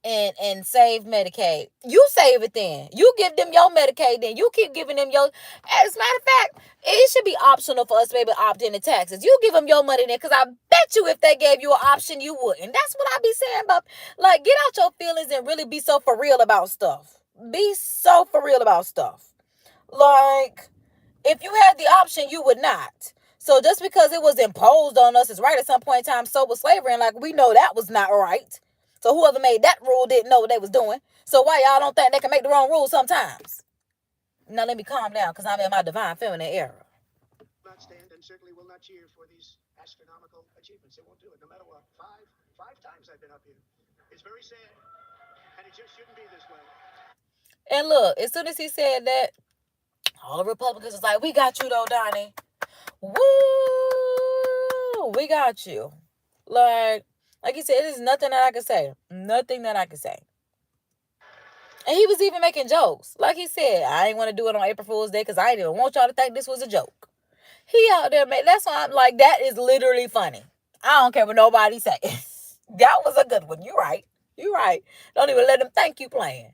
and save Medicaid. You save it then. You give them your Medicaid then. You keep giving them your... As a matter of fact, it should be optional for us to be able to opt into taxes. You give them your money then, because I bet you if they gave you an option, you wouldn't. That's what I be saying about, like, get out your feelings and really be so for real about stuff. Be so for real about stuff. Like, if you had the option, you would not. So just because it was imposed on us as right at some point in time, so was slavery, and like we know that was not right. So whoever made that rule didn't know what they was doing. So why y'all don't think they can make the wrong rules sometimes? Now let me calm down, because I'm in my divine feminine era. Not stand and certainly will not cheer for these astronomical achievements. They won't do it, no matter what. Five times I've been up here. It's very sad, and it just shouldn't be this way. And look, as soon as he said that, all the Republicans was like, "We got you though, Donnie. Woo, we got you." Like you said, there's nothing that I can say. Nothing that I can say. And he was even making jokes. Like he said, I ain't want to do it on April Fool's Day because I didn't even want y'all to think this was a joke. He out there, man. That's why I'm like, that is literally funny. I don't care what nobody say. That was a good one. You're right. You're right. Don't even let them think you playing.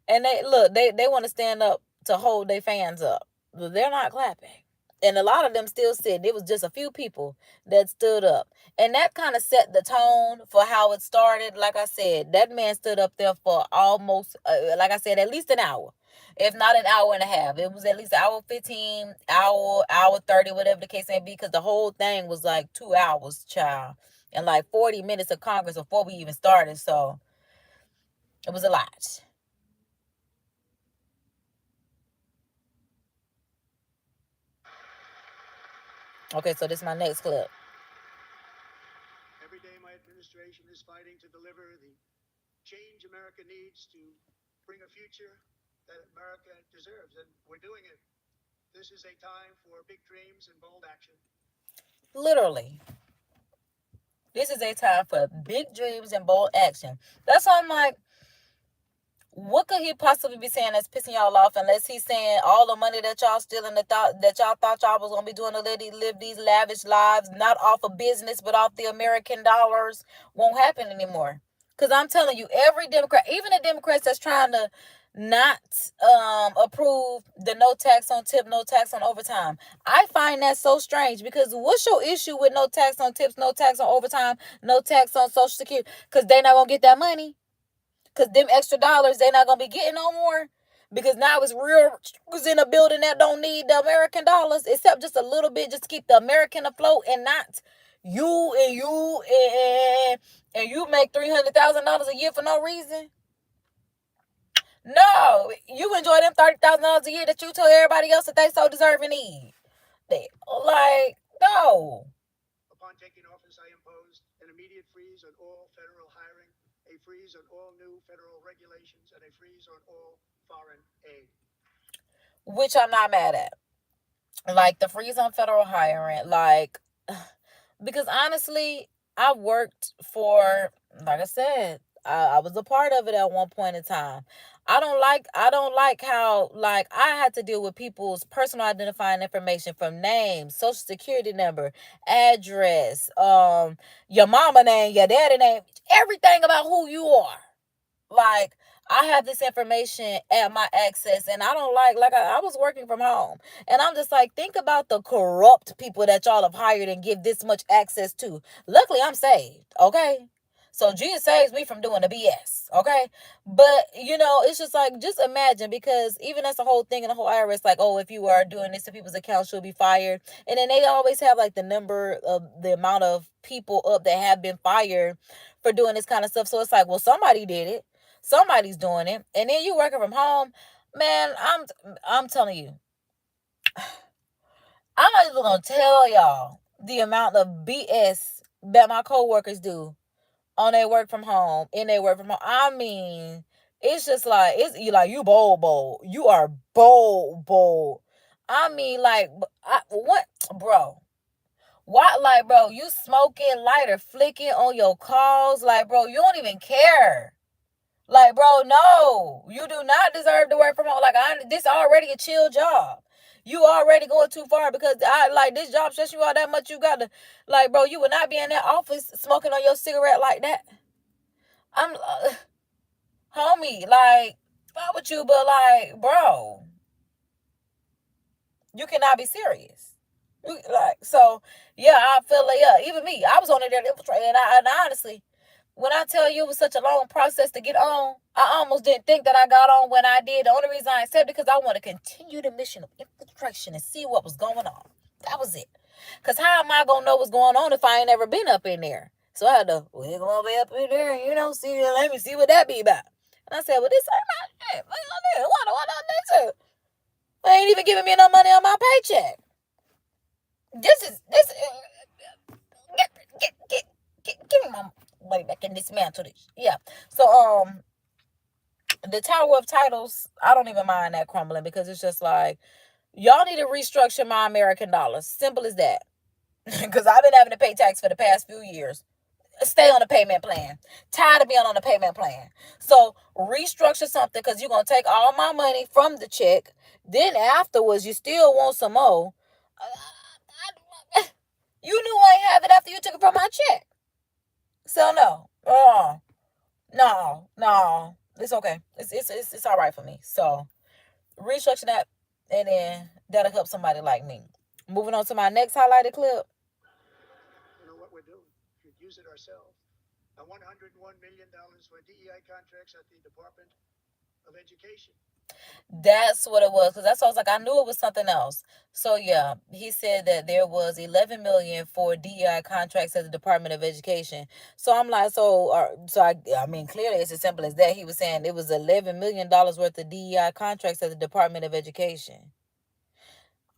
And they want to stand up to hold their fans up. They're not clapping. And a lot of them still sitting. It was just a few people that stood up. And that kind of set the tone for how it started. Like I said, that man stood up there for almost, like I said, at least an hour. If not an hour and a half. It was at least hour 15, hour 30, whatever the case may be. Because the whole thing was like 2 hours, child. And like 40 minutes of Congress before we even started. So it was a lot. Okay, so this is my next clip. Every day my administration is fighting to deliver the change America needs to bring a future that America deserves, and we're doing it. This is a time for big dreams and bold action. Literally. This is a time for big dreams and bold action. That's why I'm like, what could he possibly be saying that's pissing y'all off, unless he's saying all the money that y'all stealing, that y'all thought y'all was going to be doing to live these lavish lives, not off of business, but off the American dollars, won't happen anymore. Because I'm telling you, every Democrat, even the Democrats that's trying to not approve the no tax on tip, no tax on overtime, I find that so strange, because what's your issue with no tax on tips, no tax on overtime, no tax on Social Security? Because they're not going to get that money. Because them extra dollars, they're not going to be getting no more. Because now it's real was in a building that don't need the American dollars, except just a little bit, just to keep the American afloat, and not you you make $300,000 a year for no reason. No, you enjoy them $30,000 a year that you tell everybody else that they so deserve and need. Like, no. Upon taking office, I imposed an immediate freeze on all federal hiring, a freeze on all new federal regulations, and a freeze on all foreign aid. Which I'm not mad at. Like, the freeze on federal hiring, like, because honestly, I worked for, like I said, I was a part of it at one point in time. I don't like how, like, I had to deal with people's personal identifying information, from name, social security number, address, your mama name, your daddy name, everything about who you are. Like, I have this information at my access, and I don't like I was working from home, and I'm just like, think about the corrupt people that y'all have hired and give this much access to. Luckily, I'm saved, okay? So Jesus saves me from doing the BS, okay? But, it's just like, just imagine, because even that's the whole thing in the whole IRS, like, oh, if you are doing this to people's accounts, you'll be fired. And then they always have, like, the number of the amount of people up that have been fired for doing this kind of stuff. So it's like, well, somebody did it. Somebody's doing it. And then you working from home. Man, I'm telling you, I'm not even going to tell y'all the amount of BS that my coworkers do on their work from home, in their work from home. I mean, it's just like, you bold. You are bold. I mean, like, what, bro? Why, like, bro, you smoking lighter, flicking on your calls, like, bro, you don't even care. Like, bro, no, you do not deserve to work from home. Like, this already a chill job. You already going too far because I like this job stress you out that much. You got to, like, bro, you would not be in that office smoking on your cigarette like that. I'm, homie, like, fuck with you, but like, bro, you cannot be serious. Like, so, yeah, I feel like, yeah, even me, I was on there infiltrating, and honestly, when I tell you it was such a long process to get on, I almost didn't think that I got on when I did. The only reason I accepted because I want to continue the mission of infiltration and see what was going on. That was it. Because how am I going to know what's going on if I ain't ever been up in there? So I had to, we're going to be up in there, see, let me see what that be about. And I said, well, this ain't my shit. What I do? I ain't even giving me no money on my paycheck. This, give me my money back and dismantle this. Yeah. So, the Tower of Titles, I don't even mind that crumbling because it's just like, y'all need to restructure my American dollars. Simple as that. Because I've been having to pay tax for the past few years. Stay on the payment plan. Tired of being on the payment plan. So restructure something because you're going to take all my money from the check. Then afterwards, you still want some more. You knew I ain't have it after you took it from my check. So no. No. It's okay. It's all right for me. So restructure that, and then that'll help somebody like me. Moving on to my next highlighted clip. You know what we're doing. We could use it ourselves. $101 million for DEI contracts at the Department of Education. That's what it was, because that's why I was like, I knew it was something else. So yeah, he said that there was 11 million for DEI contracts at the Department of Education. So I'm like, I mean, clearly it's as simple as that. He was saying it was $11 million worth of DEI contracts at the Department of Education.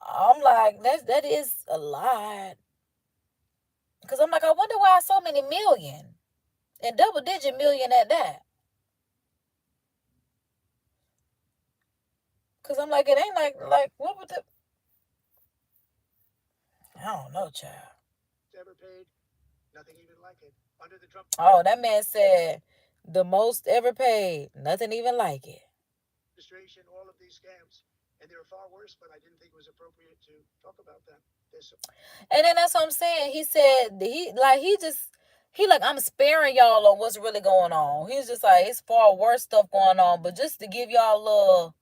I'm like, that is a lot. Because I'm like, I wonder why so many million, and double-digit million at that. Because I'm like, it ain't like what would the... I don't know, child. Ever paid? Nothing even like it. Under the Trump... Oh, that man said the most ever paid. Nothing even like it. Administration, all of these scams. And they're far worse, but I didn't think it was appropriate to talk about them. And then that's what I'm saying. He said, I'm sparing y'all on what's really going on. He's just like, it's far worse stuff going on. But just to give y'all a little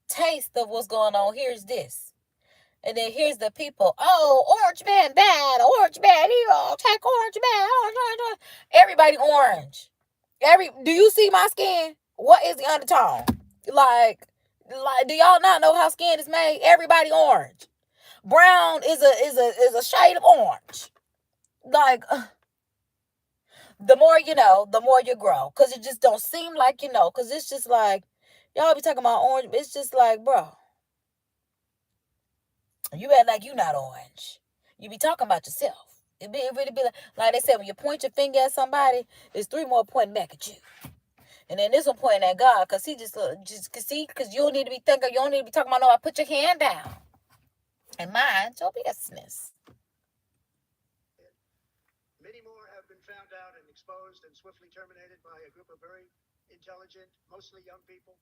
taste of what's going on, here's this. And then here's the people. Oh, orange man bad. Orange man evil. Take orange man. Orange. Everybody orange. Do you see my skin? What is the undertone? Like, do y'all not know how skin is made? Everybody orange. Brown is a shade of orange. Like, the more you know, the more you grow. Because it just don't seem like you know. Because it's just like, y'all be talking about orange. It's just like, bro, you act like you not orange. You be talking about yourself. It really be like they said, when you point your finger at somebody, there's 3 more pointing back at you. And then this one pointing at God, because he because you don't need to be thinking, you don't need to be talking about, no, I put your hand down and mind your business. Many more have been found out and exposed and swiftly terminated by a group of very intelligent, mostly young people,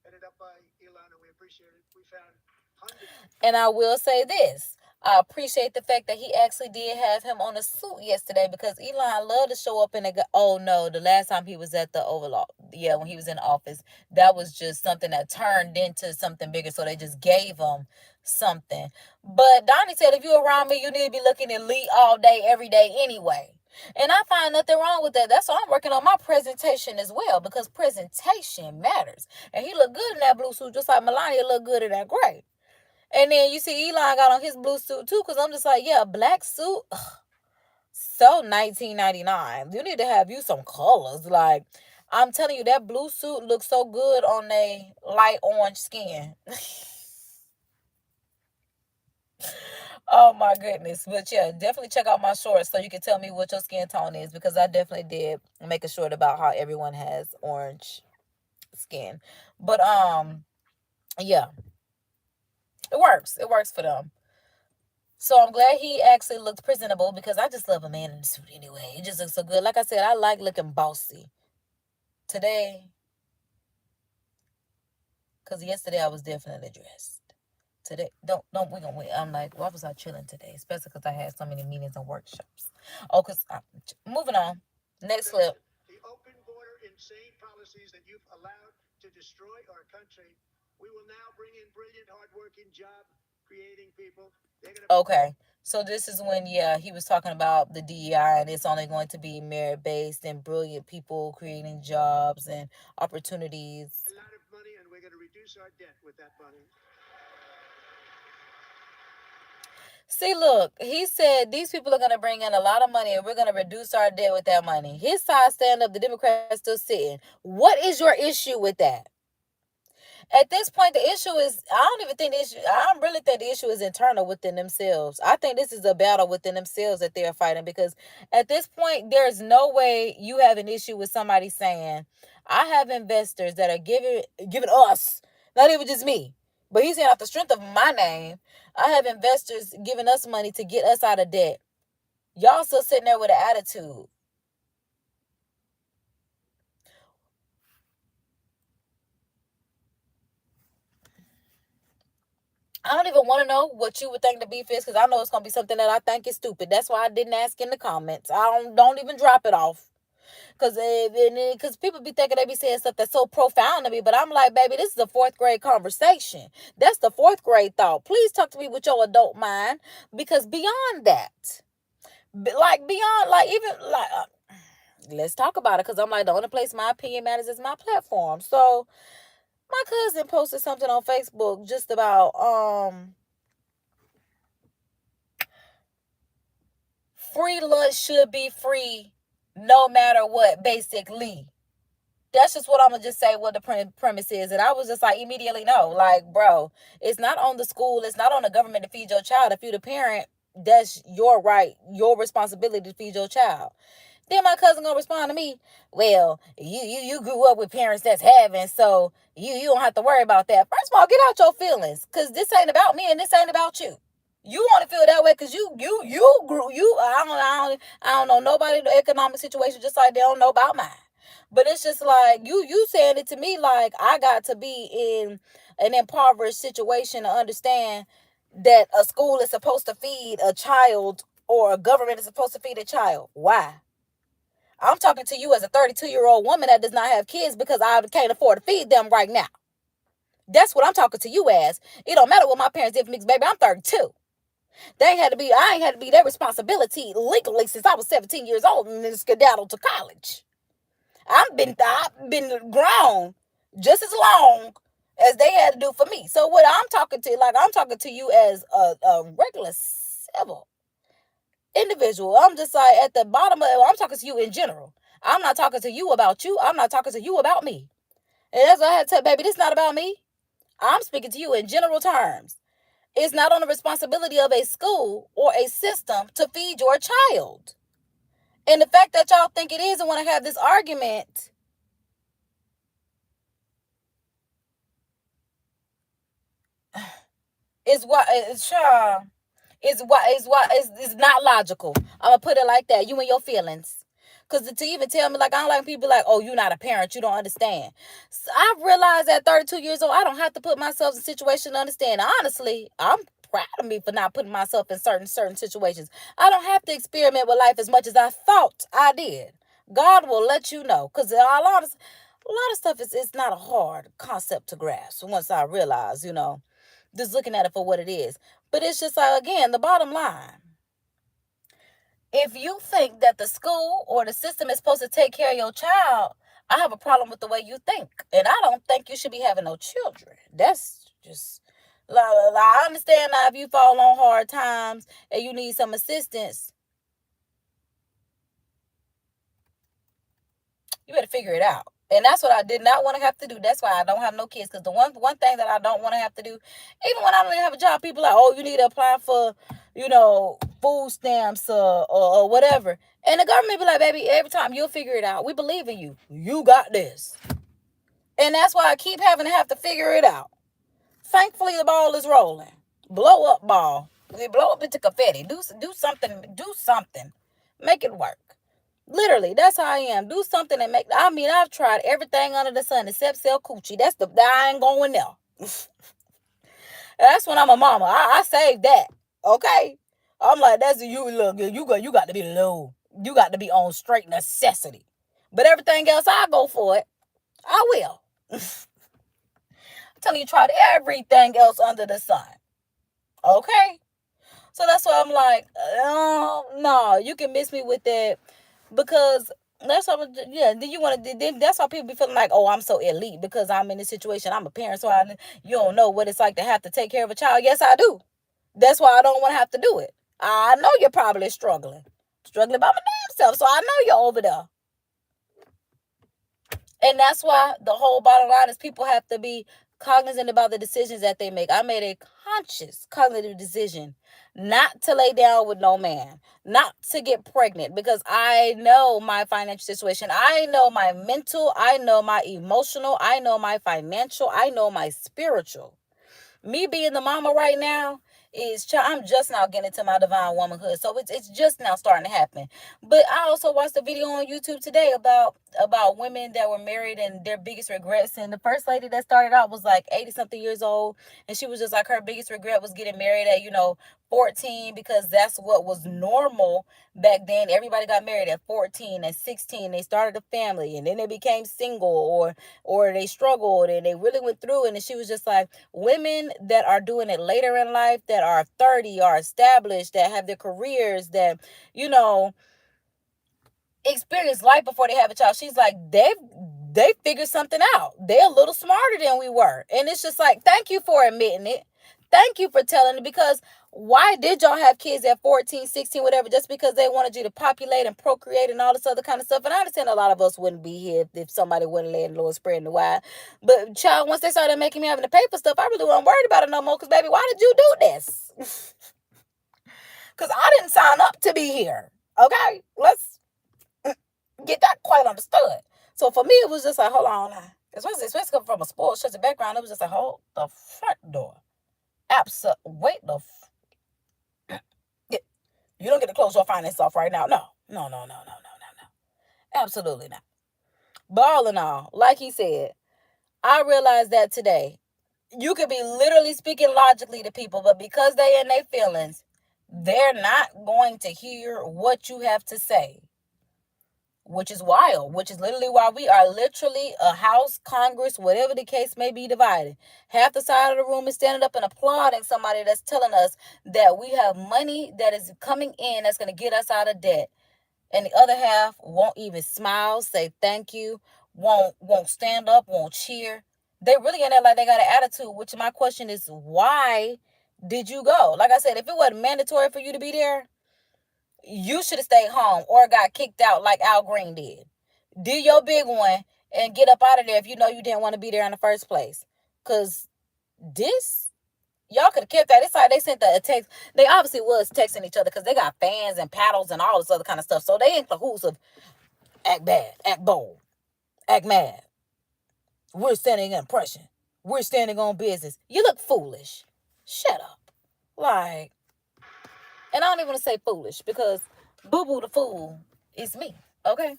headed up by Elon, and we appreciate it. We found hundreds. And I will say this. I appreciate the fact that he actually did have him on a suit yesterday, because Elon loved to show up in the last time he was at the Oval, when he was in office, that was just something that turned into something bigger, so they just gave him something. But Donnie said, if you're around me, you need to be looking elite all day, every day anyway. And I find nothing wrong with that. That's why I'm working on my presentation as well, because presentation matters. And he looked good in that blue suit, just like Melania looked good in that gray. And then you see Elon got on his blue suit too, because I'm just like, yeah, black suit. Ugh, so 1999. You need to have you some colors. Like, I'm telling you, that blue suit looks so good on a light orange skin. Oh my goodness. But yeah, definitely check out my shorts so you can tell me what your skin tone is, because I definitely did make a short about how everyone has orange skin. But yeah. It works for them. So I'm glad he actually looked presentable, because I just love a man in a suit anyway. It just looks so good. Like I said, I like looking bossy. Today, because yesterday I was definitely dressed. today. Don't we gonna wait. I'm like, why was I chilling today? Especially because I had so many meetings and workshops. Oh, cause moving on. Next clip. The open border insane policies that you've allowed to destroy our country. We will now bring in brilliant, hardworking, job creating people. Okay. So this is when, yeah, he was talking about the DEI, and it's only going to be merit-based and brilliant people creating jobs and opportunities. A lot of money, and we're going to reduce our debt with that money. See, look, he said these people are going to bring in a lot of money and we're going to reduce our debt with that money. His side stand up, the Democrats still sitting. What is your issue with that? At this point, the issue is, I don't really think the issue is internal within themselves. I think this is a battle within themselves that they're fighting, because at this point, there's no way you have an issue with somebody saying, I have investors that are giving us, not even just me, but he's saying off the strength of my name, I have investors giving us money to get us out of debt. Y'all still sitting there with an attitude. I don't even want to know what you would think the beef is, because I know it's going to be something that I think is stupid. That's why I didn't ask in the comments. I don't even drop it off. Because people be thinking they be saying stuff that's so profound to me. But I'm like, baby, this is a fourth grade conversation. That's the fourth grade thought. Please talk to me with your adult mind. Because beyond that, let's talk about it. Because I'm like, the only place my opinion matters is my platform. So my cousin posted something on Facebook just about free lunch should be free no matter what, basically. That's just what I'm going to just say what the premise is. And I was just like, immediately, no. Like, bro, it's not on the school. It's not on the government to feed your child. If you're the parent, that's your right, your responsibility to feed your child. Then my cousin gonna respond to me, well, you grew up with parents that's having, so you don't have to worry about that. First of all, get out your feelings, because this ain't about me and this ain't about you. You want to feel that way because you grew. I don't know nobody in the economic situation just like they don't know about mine. But it's just like you saying it to me like I got to be in an impoverished situation to understand that a school is supposed to feed a child or a government is supposed to feed a child. Why? I'm talking to you as a 32-year-old woman that does not have kids because I can't afford to feed them right now. That's what I'm talking to you as. It don't matter what my parents did for me, baby. I'm 32. I ain't had to be their responsibility legally since I was 17 years old and then skedaddled to college. I've been grown just as long as they had to do for me. So what I'm talking to you as a regular civil individual. I'm just like at the bottom of it, I'm talking to you in general. I'm not talking to you about you. I'm not talking to you about me. And that's what I had to tell, baby, this is not about me. I'm speaking to you in general terms. It's not on the responsibility of a school or a system to feed your child. And the fact that y'all think it is and want to have this argument is it's not logical. I'm gonna put it like that. You and your feelings. Because to even tell me, like, I don't like people like, oh, you're not a parent, you don't understand. So I've realized at 32 years old, I don't have to put myself in situations to understand. Honestly, I'm proud of me for not putting myself in certain situations. I don't have to experiment with life as much as I thought I did. God will let you know. Because a lot of stuff is not a hard concept to grasp once I realize, just looking at it for what it is. But it's just like, again, the bottom line. If you think that the school or the system is supposed to take care of your child, I have a problem with the way you think. And I don't think you should be having no children. That's just, I understand now if you fall on hard times and you need some assistance, you better figure it out. And that's what I did not want to have to do. That's why I don't have no kids. Because the one thing that I don't want to have to do, even when I don't even have a job, people are like, oh, you need to apply for, food stamps or whatever. And the government be like, baby, every time you'll figure it out. We believe in you. You got this. And that's why I keep having to figure it out. Thankfully, the ball is rolling. Blow up ball. We blow up into confetti. Do something. Do something. Make it work. Literally, that's how I am. Do something and I've tried everything under the sun except sell coochie. I ain't going there. That's when I'm a mama. I saved that. Okay. I'm like, that's you. Look, you got to be low. You got to be on straight necessity. But everything else, I go for it. I will. I'm telling you, tried everything else under the sun. Okay. So that's why I'm like, no, you can miss me with that because that's how, yeah. Then you want to, then that's how people be feeling like, oh, I'm so elite because I'm in this situation. I'm a parent, so you don't know what it's like to have to take care of a child. Yes, I do. That's why I don't want to have to do it. I know you're probably struggling by my damn self. So I know you're over there. And that's why the whole bottom line is people have to be cognizant about the decisions that they make. I made a conscious cognitive decision not to lay down with no man, not to get pregnant because I know my financial situation. I know my mental, I know my emotional, I know my financial, I know my spiritual. Me being the mama right now I'm just now getting into my divine womanhood, so it's just now starting to happen. But I also watched a video on YouTube today about women that were married and their biggest regrets. And the first lady that started out was like 80 something years old, and she was just like, her biggest regret was getting married at 14, because that's what was normal back then. Everybody got married at 14, at 16. They started a family, and then they became single, or they struggled and they really went through it. And she was just like, women that are doing it later in life, that are 30, are established, that have their careers, that experience life before they have a child. She's like, they figured something out. They're a little smarter than we were. And it's just like, thank you for admitting it. Thank you for telling it, because why did y'all have kids at 14, 16, whatever, just because they wanted you to populate and procreate and all this other kind of stuff? And I understand a lot of us wouldn't be here if somebody wouldn't let the Lord spread the wide. But child, once they started making me having to pay for stuff, I really wasn't worried about it no more, because baby, why did you do this? Because I didn't sign up to be here. Okay? Let's get that quite understood. So for me, it was just like, hold on now. Especially coming from a spoiled church background, it was just like, hold the front door. Wait the you don't get to close your finance off right now. No. Absolutely not. But all in all, like he said, I realized that today. You could be literally speaking logically to people, but because they in their feelings, they're not going to hear what you have to say. Which is wild, which is literally why we are literally a House, Congress, whatever the case may be, divided. Half the side of the room is standing up and applauding somebody that's telling us that we have money that is coming in that's going to get us out of debt. And the other half won't even smile, say thank you, won't stand up, won't cheer. They really in there like they got an attitude, which my question is, why did you go? Like I said, if it wasn't mandatory for you to be there, you should have stayed home or got kicked out like Al Green did. Do your big one and get up out of there if you know you didn't want to be there in the first place. Because y'all could have kept that. It's like they sent a text. They obviously was texting each other because they got fans and paddles and all this other kind of stuff. So they in cahoots of act bad, act bold, act mad. We're standing in pressure. We're standing on business. You look foolish. Shut up. Like, and I don't even want to say foolish, because Boo Boo the Fool is me, okay?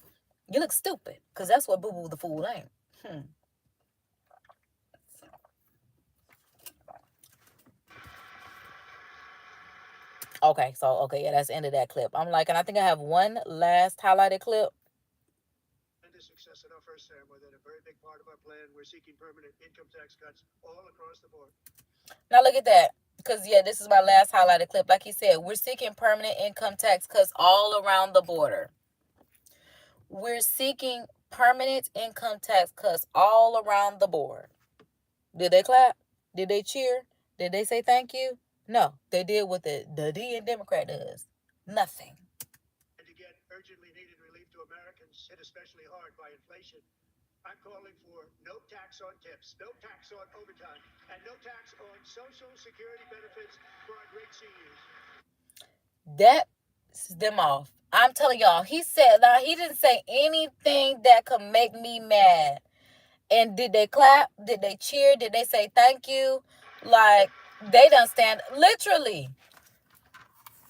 You look stupid, because that's what Boo Boo the Fool ain't. Okay, yeah, that's the end of that clip. I'm like, and I think I have one last highlighted clip. Success in our first term, within a very big part of our plan, we're seeking permanent income tax cuts all across the board. Now look at that. Because, yeah, this is my last highlighted clip. Like he said, we're seeking permanent income tax cuts all around the border. We're seeking permanent income tax cuts all around the board. Did they clap? Did they cheer? Did they say thank you? No. They did what the D in Democrat does. Nothing. And to get urgently needed relief to Americans hit especially hard by inflation, I'm calling for no tax on tips, no tax on overtime, and no tax on Social Security benefits for our great seniors. That's them off. I'm telling y'all, he said, now he didn't say anything that could make me mad. And did they clap? Did they cheer? Did they say thank you? Like, they done stand, literally.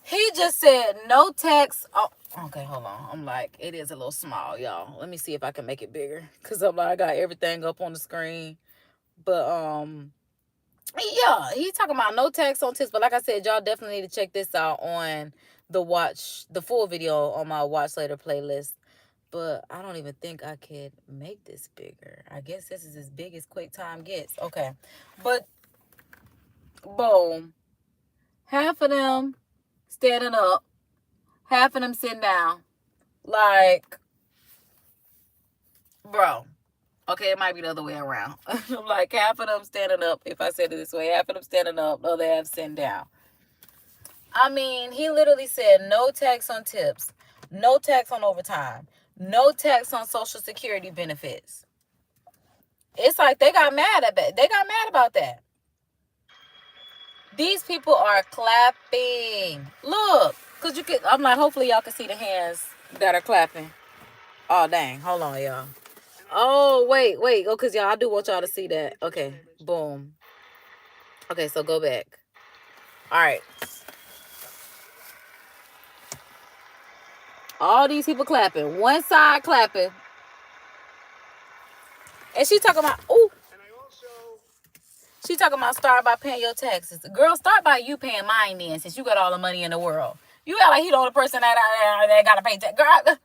He just said no tax. Oh, okay, hold on. I'm like, it is a little small, y'all. Let me see if I can make it bigger. Because I'm like, I got everything up on the screen. But, Yeah, he talking about no tax on tips. But like I said, y'all definitely need to check this out on the full video on my watch later playlist. But I don't even think I could make this bigger. I guess this is as big as QuickTime gets. Okay. But boom. Half of them standing up, half of them sitting down. Like, bro. Okay, it might be the other way around. Like half of them standing up, if I said it this way, half of them standing up, the other half sitting down. I mean, he literally said no tax on tips, no tax on overtime, no tax on Social Security benefits. It's like they got mad at that. They got mad about that. These people are clapping. Look, cause you could. I'm like, hopefully y'all can see the hands that are clapping. Oh dang, hold on, y'all. Oh wait. Oh, cause y'all, I do want y'all to see that. Okay, boom. Okay, so go back. All right. All these people clapping. One side clapping. And she talking about, ooh. She talking about start by paying your taxes. Girl, start by you paying mine then, since you got all the money in the world. You got like he the only person that gotta pay tax. Girl,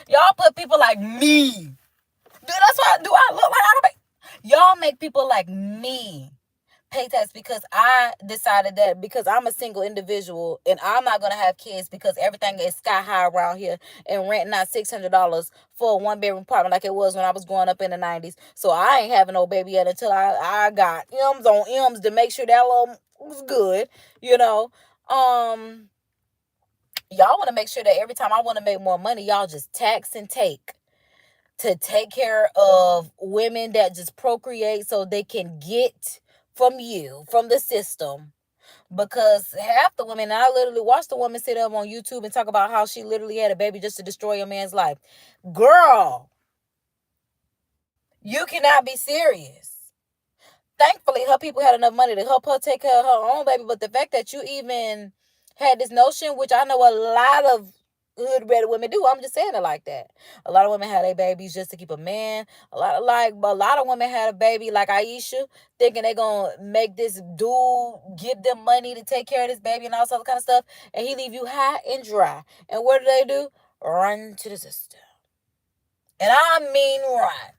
y'all put people like me. Dude, that's why do I look like I gotta pay? Y'all make people like me pay tax because I decided that because I'm a single individual and I'm not gonna have kids because everything is sky high around here and renting out $600 for a 1-bedroom apartment like it was when I was growing up in the 90s. So I ain't having no baby yet until I got M's on M's to make sure that little was good, you know. Y'all want to make sure that every time I want to make more money, y'all just tax and take to take care of women that just procreate so they can get from you, from the system. Because half the women, and I literally watched the woman sit up on YouTube and talk about how she literally had a baby just to destroy a man's life. Girl, you cannot be serious. Thankfully, her people had enough money to help her take care of her own baby. But the fact that you even had this notion, which I know a lot of hood-red women do, I'm just saying it like that. A lot of women had their babies just to keep a man. A lot of women had a baby like Aisha, thinking they gonna make this dude give them money to take care of this baby and all sorts of kind of stuff, and he leave you high and dry. And what do? Run to the sister, and I mean run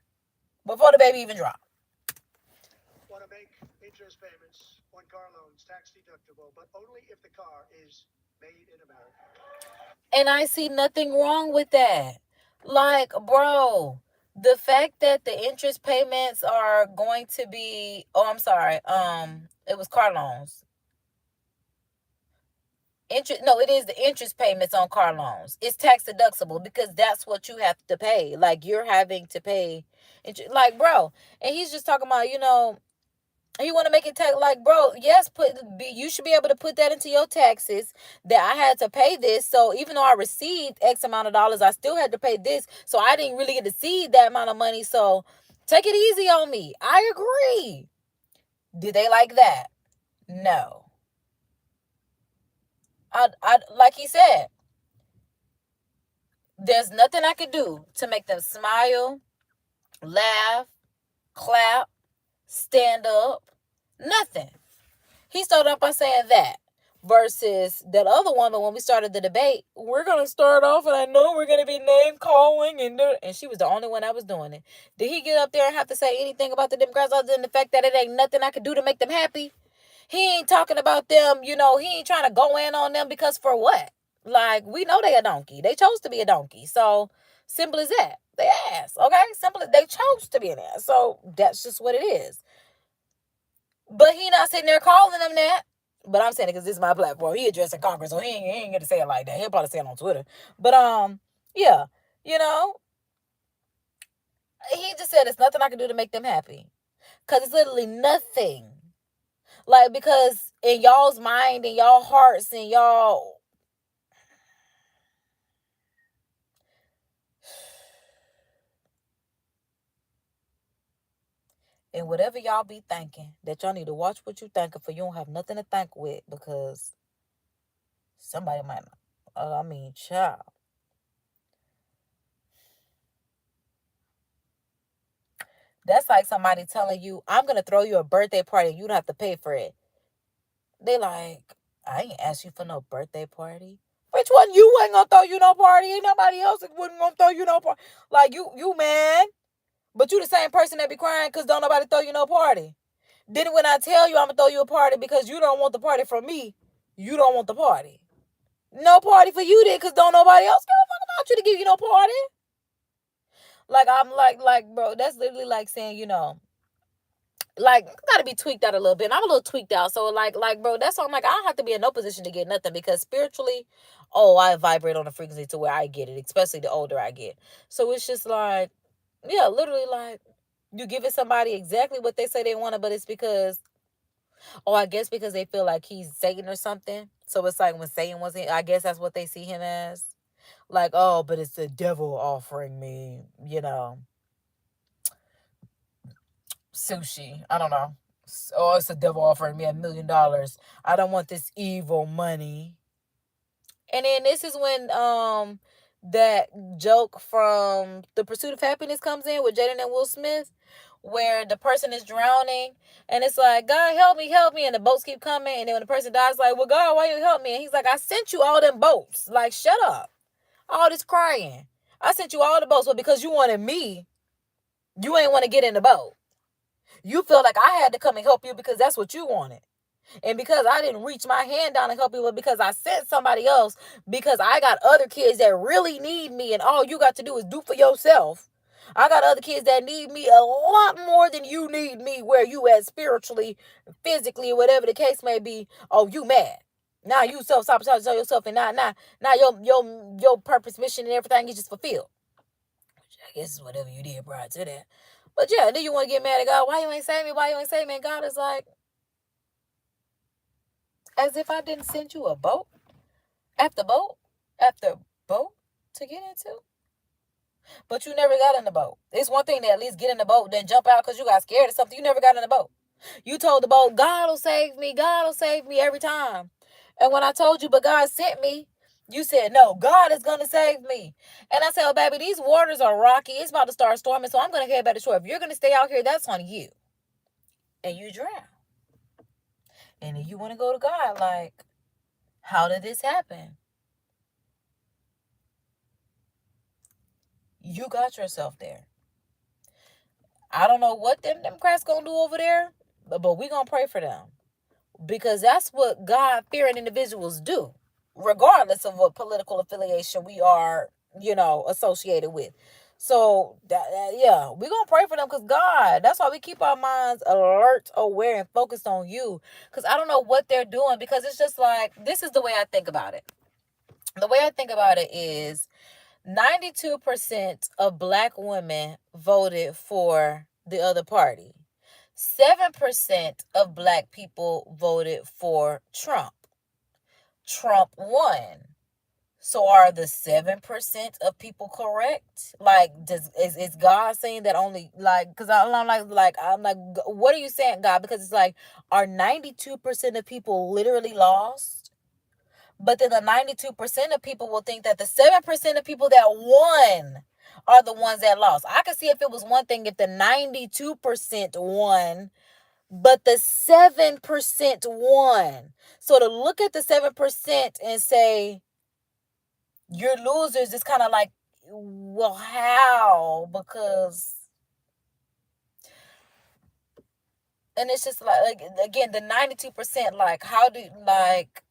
before the baby even drop. Want to make interest payments on car loans tax deductible, but only if the car is made in America. And I see nothing wrong with that. Like, bro, the fact that the interest payments are going to be, oh, I'm sorry. It was car loans. No, it is the interest payments on car loans. It's tax deductible because that's what you have to pay. Like, you're having to pay like, bro. And he's just talking about, you want to make it tax, like, bro, yes, you should be able to put that into your taxes that I had to pay this. So even though I received X amount of dollars, I still had to pay this. So I didn't really get to see that amount of money. So take it easy on me. I agree. Did they like that? No. I like he said, there's nothing I could do to make them smile, laugh, clap, stand up. Nothing. He started off by saying that versus that other woman when we started the debate. We're going to start off, and I know we're going to be name calling, and she was the only one that was doing it. Did he get up there and have to say anything about the Democrats other than the fact that it ain't nothing I could do to make them happy? He ain't talking about them, he ain't trying to go in on them because for what? Like, we know they a donkey. They chose to be a donkey. So, simple as that. They ass, okay? Simple as they chose to be an ass. So, that's just what it is. But he not sitting there calling them that. But I'm saying it because this is my platform. He addressing Congress, so he ain't going to say it like that. He'll probably say it on Twitter. But, yeah, he just said it's nothing I can do to make them happy. Because it's literally nothing. Like, because in y'all's mind, in y'all hearts, in y'all... And whatever y'all be thinking, that y'all need to watch what you thinking for you don't have nothing to think with because somebody might not. Child. That's like somebody telling you, I'm going to throw you a birthday party and you don't have to pay for it. They like, I ain't asked you for no birthday party. Which one? You ain't gonna throw you no party. Ain't nobody else wasn't gonna throw you no party. Like, you man. But you the same person that be crying because don't nobody throw you no party. Then when I tell you I'm gonna throw you a party because you don't want the party from me, you don't want the party. No party for you then because don't nobody else give a fuck about you to give you no party. Like, I'm like, bro, that's literally like saying, like, gotta be tweaked out a little bit. And I'm a little tweaked out. So like, bro, that's why I'm like, I don't have to be in no position to get nothing because spiritually, I vibrate on a frequency to where I get it, especially the older I get. So it's just like, yeah, literally like you give it somebody exactly what they say they wanted, but it's because, I guess because they feel like he's Satan or something. So it's like when Satan wasn't, I guess that's what they see him as. Like, oh, but it's the devil offering me, sushi. I don't know. Oh, it's the devil offering me $1,000,000. I don't want this evil money. And then this is when that joke from The Pursuit of Happiness comes in with Jaden and Will Smith, where the person is drowning and it's like, God help me, and the boats keep coming, and then when the person dies, like, well, God, why you help me? And he's like, I sent you all them boats. Like, shut up. All this crying. I sent you all the boats, but because you wanted me, you ain't want to get in the boat. You feel like I had to come and help you because that's what you wanted. And because I didn't reach my hand down and help you, but because I sent somebody else, because I got other kids that really need me, and all you got to do is do for yourself. I got other kids that need me a lot more than you need me, where you at spiritually, physically, whatever the case may be. Oh, you mad. Now you self-sabotage yourself, and now your purpose, mission, and everything is just fulfilled. Which I guess is whatever you did prior to that. But yeah, then you want to get mad at God. Why you ain't save me? Why you ain't save me? And God is like, as if I didn't send you a boat after boat after boat to get into. But you never got in the boat. It's one thing to at least get in the boat, then jump out because you got scared or something. You never got in the boat. You told the boat, God will save me. God will save me every time. And when I told you, but God sent me, you said, no, God is going to save me. And I said, oh, baby, these waters are rocky. It's about to start storming, so I'm going to head back to shore. If you're going to stay out here, that's on you. And you drown. And then you want to go to God like, how did this happen? You got yourself there. I don't know what them Democrats gonna do over there, but we gonna pray for them. Because that's what God-fearing individuals do, regardless of what political affiliation we are, associated with. So, yeah, we're going to pray for them because God, that's why we keep our minds alert, aware, and focused on you. Because I don't know what they're doing, because it's just like, this is the way I think about it. The way I think about it is 92% of black women voted for the other party. 7% of black people voted for Trump. Trump won. So are the 7% of people correct? Like, is God saying that only, like, because I'm like, what are you saying, God? Because it's like, are 92% of people literally lost? But then the 92% of people will think that the 7% of people that won are the ones that lost. I could see if it was one thing if the 92% won, but the 7% won. So to look at the 7% and say, you're losers, is kind of like, well, how? Because, and it's just like again, the 92%, like, how do, like,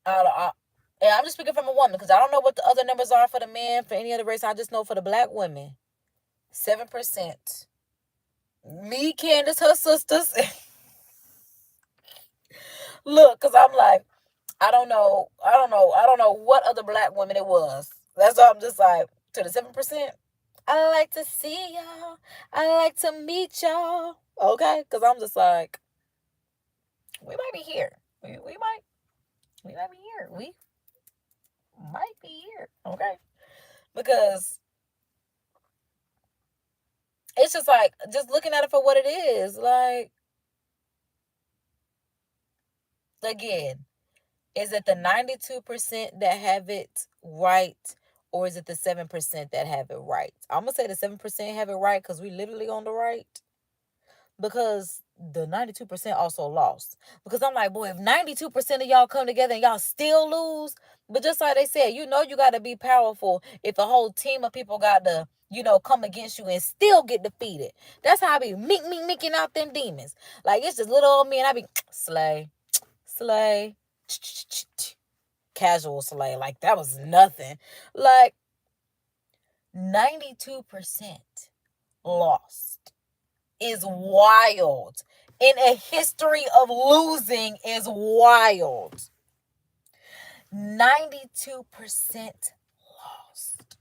and I'm just speaking from a woman because I don't know what the other numbers are for the men, for any other race. I just know for the black women, 7%. Me, Candace, her sisters. Look, because I'm like, I don't know what other black women it was. That's why I'm just like, to the 7%. I like to see y'all. I like to meet y'all. Okay? Because I'm just like, we might be here. We might be here. We might be here. Okay? Because it's just like, just looking at it for what it is. Like, again, is it the 92% that have it right, Or is it the 7% that have it right? I'm going to say the 7% have it right because we literally on the right. Because the 92% also lost. Because I'm like, boy, if 92% of y'all come together and y'all still lose, but just like they said, you got to be powerful if a whole team of people got to, come against you and still get defeated. That's how I be meeking out them demons. Like, it's just little old me and I be slay, casual slay. Like, that was nothing. Like, 92% lost is wild. In a history of losing is wild. 92% lost.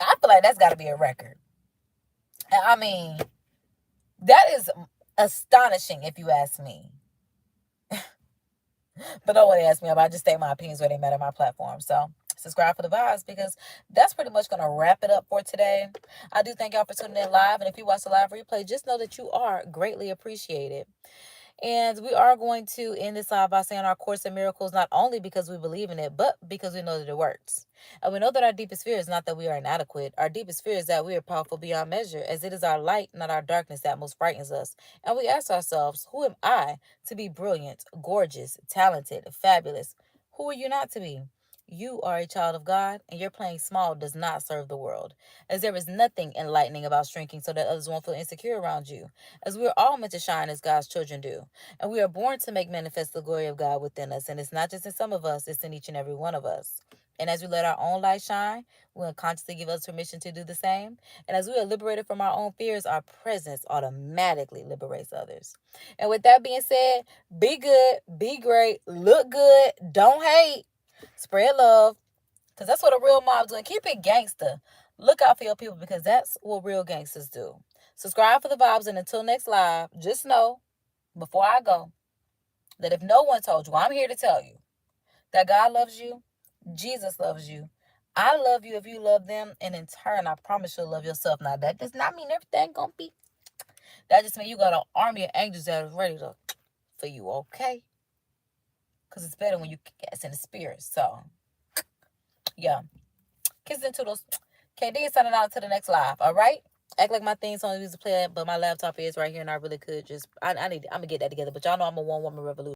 I feel like that's got to be a record. I mean, that is astonishing if you ask me. But nobody asked me about. I just state my opinions where they matter on my platform. So subscribe for the vibes, because that's pretty much going to wrap it up for today. I do thank y'all for tuning in live. And if you watch the live replay, just know that you are greatly appreciated. And we are going to end this live by saying our Course in Miracles, not only because we believe in it, but because we know that it works. And we know that our deepest fear is not that we are inadequate. Our deepest fear is that we are powerful beyond measure, as it is our light, not our darkness, that most frightens us. And we ask ourselves, who am I to be brilliant, gorgeous, talented, fabulous? Who are you not to be? You are a child of God, and your playing small does not serve the world, as there is nothing enlightening about shrinking so that others won't feel insecure around you, as we are all meant to shine as God's children do. And we are born to make manifest the glory of God within us. And it's not just in some of us, it's in each and every one of us. And as we let our own light shine, we unconsciously give us permission to do the same. And as we are liberated from our own fears, our presence automatically liberates others. And with that being said, be good, be great, look good, don't hate, spread love, because that's what a real mob's doing. Keep it gangster. Look out for your people, because that's what real gangsters do. Subscribe for the vibes, and until next live, just know, before I go, that if no one told you, I'm here to tell you that God loves you, Jesus loves you, I love you if you love them, and in turn, I promise you'll love yourself. Now, that does not mean everything gonna be. That just means you got an army of angels that is ready for you, okay? Because it's better when you get in the spirit. So, yeah. Kisses and toodles. KD is signing out to the next live, all right? Act like my theme song is to play, but my laptop is right here, and I really could just, I'm going to get that together. But y'all know I'm a one-woman revolution.